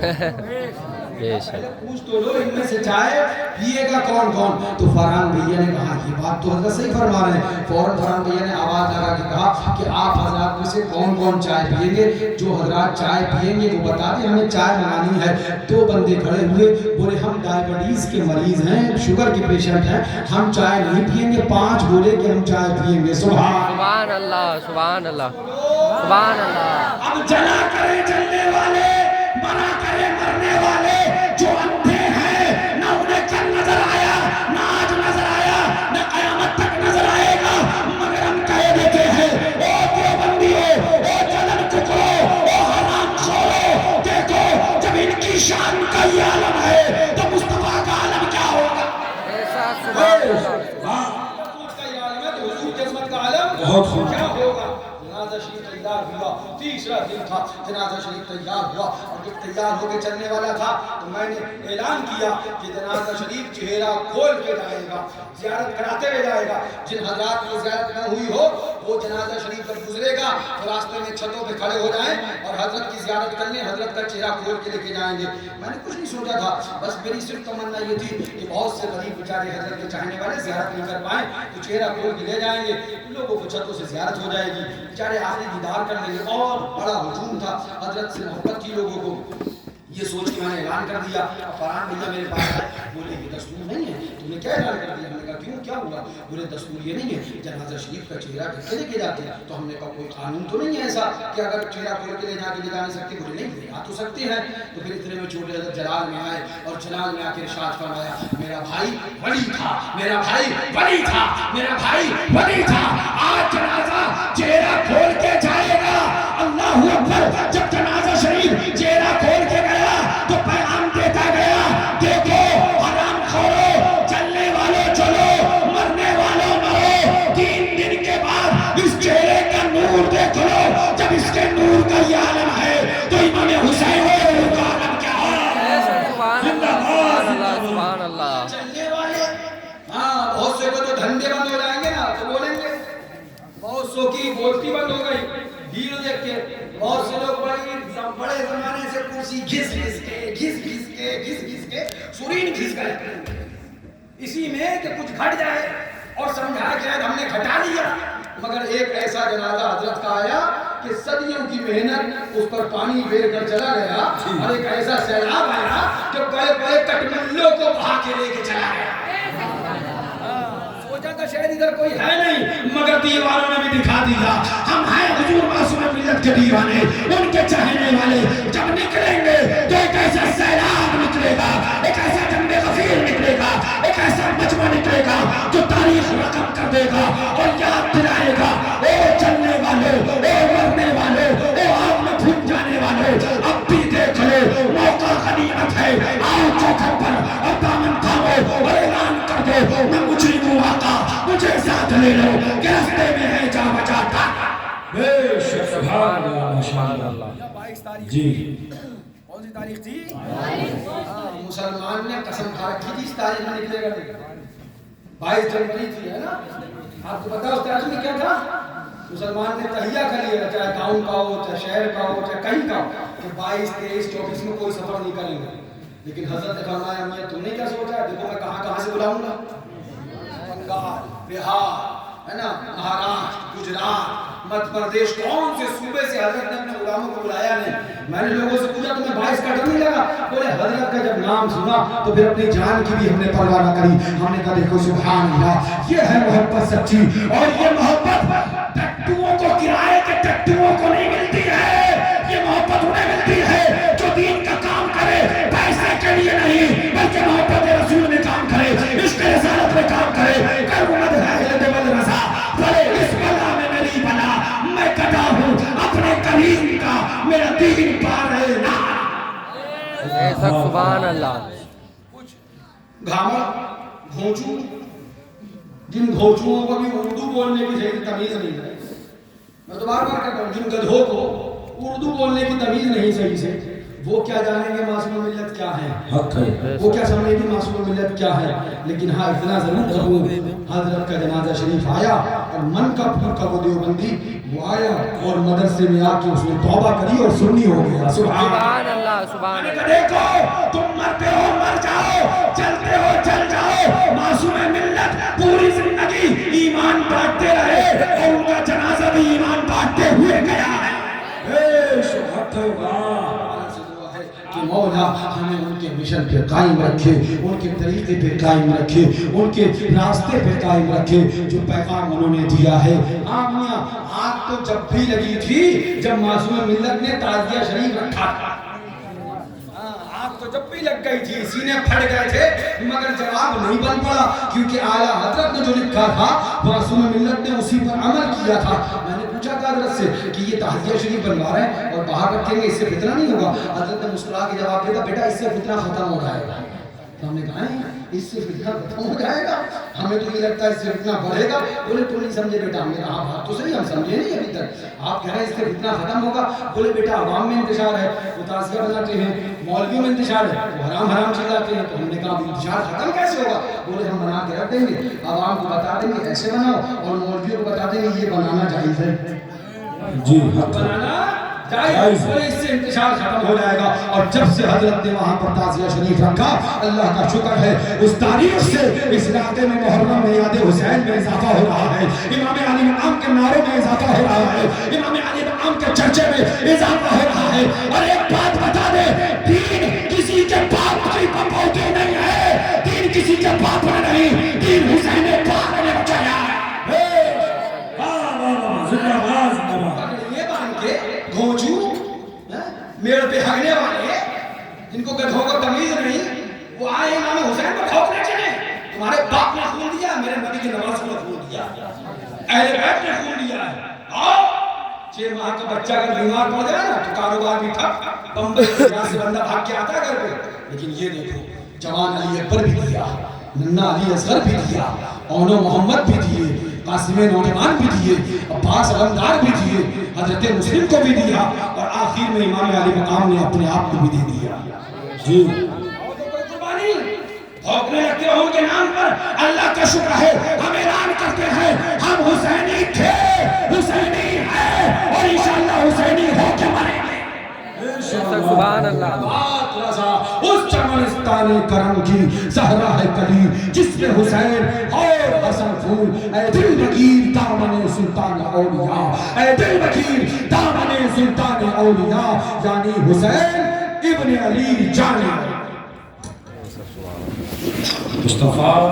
پوچھ تو لو ان میں سے چائے پیے گا کون کون. تو فرحان بھیا نے کہا یہ بات تو حضرت صحیح فرما رہے ہیں. فوراً فرحان بھیا نے آواز لگا کے کہا کہ آپ حضرات میں سے کون کون چائے پیئیں گے, جو حضرات چائے پیئیں گے وہ بتا دیں ہمیں چائے منگانی ہے. 2 بندے کھڑے ہوئے, بولے ہم ڈائبٹیز کے مریض ہیں, شوگر کے پیشنٹ ہیں, ہم چائے نہیں پیئیں گے. 5 بولے کہ ہم چائے پیئیں گے. سبحان اللہ, سبحان اللہ, سبحان اللہ. اب جلا کرے جلنے والے, مرا کرے مرنے والے, جو اندھے ہیں نہ انہیں کل نظر آیا, نہ آج نظر آیا, نہ قیامت تک نظر آئے گا, مگر ہم کہہ دیتے ہیں او دیوبندیو, او جلن ککرو, او حرام خورو, دیکھو جب ان کی شان کا یہ عالم ہے تو مصطفیٰ کا عالم کیا ہوگا. بہت خوب. کیا ہوگا. جنازہ شریف تیار ہوا, تیسرا دن تھا, جنازہ شریف تیار ہوا اور جب تیار ہو کے چلنے والا تھا تو میں نے اعلان کیا کہ جنازہ شریف چہرہ کھول کے جائے گا, زیارت کراتے ہوئے جائے گا. جن حضرات کو زیارت نہ ہوئی ہو وہ جنازہ شریف جب گزرے گا تو راستے میں چھتوں پہ کھڑے ہو جائیں اور حضرت کی زیارت کر لیں, حضرت کا چہرہ کھول کے لے کے جائیں گے. میں نے کچھ نہیں سوچا تھا, بس میری صرف تمنا یہ تھی کہ بہت سے غریب بیچارے حضرت کے چاہنے والے زیارت نہیں کر پائیں تو چہرہ کھول کے لے جائیں گے, لوگوں کو چھتوں سے زیارت ہو جائے گی, بیچارے آخری دیدار کر لیں گے. اور بڑا ہجوم تھا, حضرت سے محبت کی لوگوں کو. یہ سوچ کے میں نے اعلان کر دیا. فرحان بھیا میرے پاس آئے, بولے یہ دستور نہیں ہے, تم نے کیا اعلان کر دیا؟ ہم نے کہا کیوں, کیا ہوا؟ بولے دستور یہ نہیں ہے, جنازہ شریف کا چہرہ کر کے لے کے جاتے ہیں. تو ہم نے کہا کوئی قانون تو نہیں ہے ایسا کہ اگر چہرہ کھول کے لے جا نہیں سکتے؟ بولے نہیں, لے جا تو سکتے ہیں. تو پھر اتنے میں چھوٹے حضرت جلال میں آئے اور جلال میں آ کے ارشاد فرمایا, میرا بھائی ولی تھا, میرا بھائی ولی تھا, میرا بھائی ولی تھا. آج جنازہ چہرہ کھول کے جائے گا. اللہ اکبر. جب جنازہ شریف چہرہ کھول کے گیا تو پیغام دیتا گیا, دیکھو حرام خورو, چلنے والوں چلو, مرنے والوں مرو, 3 دن کے بعد اس چہرے کا نور دیکھ لو. جب اس کے نور کا یہ عالم ہے تو امام حسین کا عالم کیا ہے؟ سبحان اللہ, سبحان اللہ. چلنے والے, ہاں بہت سے کو تو دھندے بند ہو جائیں گے نا تو بولیں گے, بہت سو کی بولتی بند ہو گئی بھیڑ دیکھ کے. بہت سے لوگ بڑے زمانے سے کرسی گھس کے سورین گھس گئے اسی میں کہ کچھ گھٹ جائے اور سمجھا کہ ہم نے گھٹا لیا. مگر ایک ایسا جنازہ حضرت کا آیا کہ صدیوں کی محنت اس پر پانی پھیر کر چلا گیا, اور ایک ایسا سیلاب آیا کہ بڑے بڑے کٹملوں کو بہا کے لے کے چلا گیا. سوچا تھا شاید ادھر کوئی ہے نہیں, مگر دیوانوں نے بھی دکھا دیا ہم ہیں حضور معصوم ملت کے دیوانے, ان کے چاہنے والے. جب نکلیں گے تو ایک ایسا سیلاب نکلے گا, ایک ایسا جنب غفیر نکلے گا, ایک ایسا مجمع نکلے گا جو تاریخ رقم کر دے گا اور یاد دلائے گا, اے چلنے والوں, اے مرنے والوں, اے آگ میں بھون جانے والوں, اب بھی دیکھ لو, موقع غنیمت ہے. آؤ چوکھٹ پر اور دامن تھامو اور اعلان کر دو, میں مجرم ہوں آقا, مجھے ساتھ لے لو کہ راستے میں ہے جا بچا کا. بے شک سبحان اللہ, سبحان اللہ. 22 تاریخ جی کون سی تاریخ تھی؟ مسلمان نے قسم کھا رکھی تھی اس تاریخ میں نکلے گا. 22 جنوری تھی, ہے نا. آپ کو پتا اس تاریخ میں کیا تھا؟ مسلمان نے تہیہ کر لیا, چاہے گاؤں کا ہو, چاہے شہر کا ہو, چاہے کہیں کا ہو, کہ 22, 23, 24 میں کوئی سفر نہیں کریں گے. لیکن حضرت نے فرمایا, میں تم نے کیا سوچا, دیکھو میں کہاں کہاں سے بلاؤں گا, بنگال, بہار, ہے نا, مہاراشٹر, گجرات, مدھیہ پردیش, کون سے صوبے سے حضرت نے اپنے غلاموں کو بلایا نہیں. میں نے لوگوں سے پوچھا تمہیں 22 کا ڈر نہیں لگا؟ بولے حضرت کا جب نام سنا تو پھر اپنی جان کی بھی ہم نے پرواہ نہ کری. ہم نے کہا دیکھو سبحان اللہ, یہ ہے محبت سچی, اور یہ محبت ٹٹوؤں کو, کرائے کے ٹٹوؤں کو نہیں ملتی ہے, یہ محبت انہیں ملتی ہے جو دین کا کام کرے, پیسے کے لیے نہیں بلکہ محبت رسول میں کام کرے, عشق رسالت میں کام کرے. کرمد ہے اہل بل رضا, بھلے اس بلا میں میری بلا, میں کٹا ہوں اپنے کریم کا, میرا دین پار ہے نا. سبحان اللہ. گھامڑ, گھونچو, جن گھونچوؤں کو بھی اردو بولنے کی صحیح تمیز نہیں ہے. میں تو بار بار کہتا ہوں, جن گدھوں کو اردو بولنے کی تمیز نہیں صحیح سے, وہ کیا جانیں گے معصوم ملت کیا ہے, حق ہے, وہ کیا سمجھیں گے معصوم ملت کیا ہے. لیکن ہاں اتنا ضرور کہوں, حضرت کا جنازہ شریف آیا اور من کا پھر کا وہ دیوبندی وہ آیا اور مدرسے میں آ کے اس نے توبہ کری اور سنی ہو گیا. سبحان اللہ, سبحان اللہ. دیکھو تم مرتے ہو مر جاؤ, چلتے ہو چل جاؤ, معصوم ملت پوری زندگی ایمان بانٹتے رہے اور ان کا جنازہ بھی ایمان بانٹتے ہوئے گیا ہے. کہ مولا ہمیں ان کے مشن پہ قائم رکھے, ان کے طریقے پہ قائم رکھے, ان کے راستے پہ قائم رکھے جو پیغام انہوں نے دیا ہے. آمیاں آگ تو جب بھی لگی تھی جب معصوم ملت نے تعزیہ شریف رکھا تھا, آگ تو جب بھی لگ گئی تھی, سینے پھٹ گئے تھے, مگر جواب نہیں بن پڑا کیونکہ اعلیٰ حضرت نے جو لکھا تھا معصوم ملت نے اسی پر عمل کیا تھا. میں نے پوچھا تھا حضرت سے کہ یہ تعزیہ شریف بنوا رہے ہیں اور باہر رکھیں گے, اس سے فتنہ نہیں ہوگا؟ حضرت نے مسکرا کے جواب دیا, بیٹا اس سے فتنہ ختم ہو جائے گا. تو ہم نے کہا ہے اس سے فتنہ ختم ہو جائے گا, ہمیں تو یہ لگتا ہے اس سے فتنہ بڑھے گا. بولے تو نہیں سمجھے بیٹا. ہم نے کہا بات تو صحیح, ہم سمجھے نہیں ابھی تک, آپ کہہ رہے ہیں اس سے فتنہ ختم ہوگا. بولے بیٹا عوام میں انتشار ہے, وہ تازیہ بناتے ہیں, مولویوں میں انتشار ہے, وہ حرام چلاتے ہیں. تو ہم نے کہا انتشار ختم کیسے ہوگا؟ بولے ہم بنا کے رکھ دیں گے, عوام کو بتا دیں گے ایسے بناؤ, اور مولویوں کو بتا دیں گے یہ بنانا جائز ہے. جی بنانا جائز, اس سے انتشار ختم ہو جائے گا. اور جب سے حضرت نے وہاں پر تعزیہ شریف رکھا, اللہ کا شکر ہے اس تاریخ سے اس علاقے میں محرم میں یاد حسین میں اضافہ ہو رہا ہے, امام علی مقام کے نعروں میں اضافہ ہو رہا ہے, امام علی مقام کے چرچے میں اضافہ ہو رہا ہے. اور ایک بات بتا دے, دین کسی کے باپ کی پپوتی نہیں ہے, دین کسی کے باپ میں نہیں, دین حسین پاک نے بچایا ہے. گھوچو میڑ پہ ہگنے والے جن کو گدھوں کو تمیز نہیں, وہ آئے امام حسین کو ٹھوکنے چلے. تمہارے باپ نے خون دیا, میرے نبی کی نماز نے خون دیا, اہل بیت نے خون دیا ہے. آؤ 6 ماہ کا بچہ اگر بیمار پڑ جائے نا تو کاروبار بھی ٹھپ, بمبئی سے بندہ بھاگ کے آتا ہے گھر پہ. لیکن یہ دیکھو, جوان علی اکبر بھی دیا, ننا علی اصغر بھی دیا, اونو محمد بھی دیے, قاسم نوجوان بھی دیے, عباس علمدار بھی دیے, حضرت مسلم کو بھی دیا, اور آخر میں امام علی مقام نے اپنے آپ کو بھی دے دیا. جی قربانی بھونکنے لگتے ہو ان کے نام پر. اللہ کا شکر ہے ہم اعلان کرتے ہیں ہم حسینی تھے, حسینی ہیں, اور انشاءاللہ حسینی ہو کے مریں گے. سبحان اللہ. بات رضا اس چمنستانی کرم کی زہرا ہے کلی, جس میں حسین اور حسن پھول. اے دل بگیر دامن سلطان اولیاء, اے دل بگیر دامن سلطان اولیاء, یعنی حسین ابن علی جانی مصطفیٰ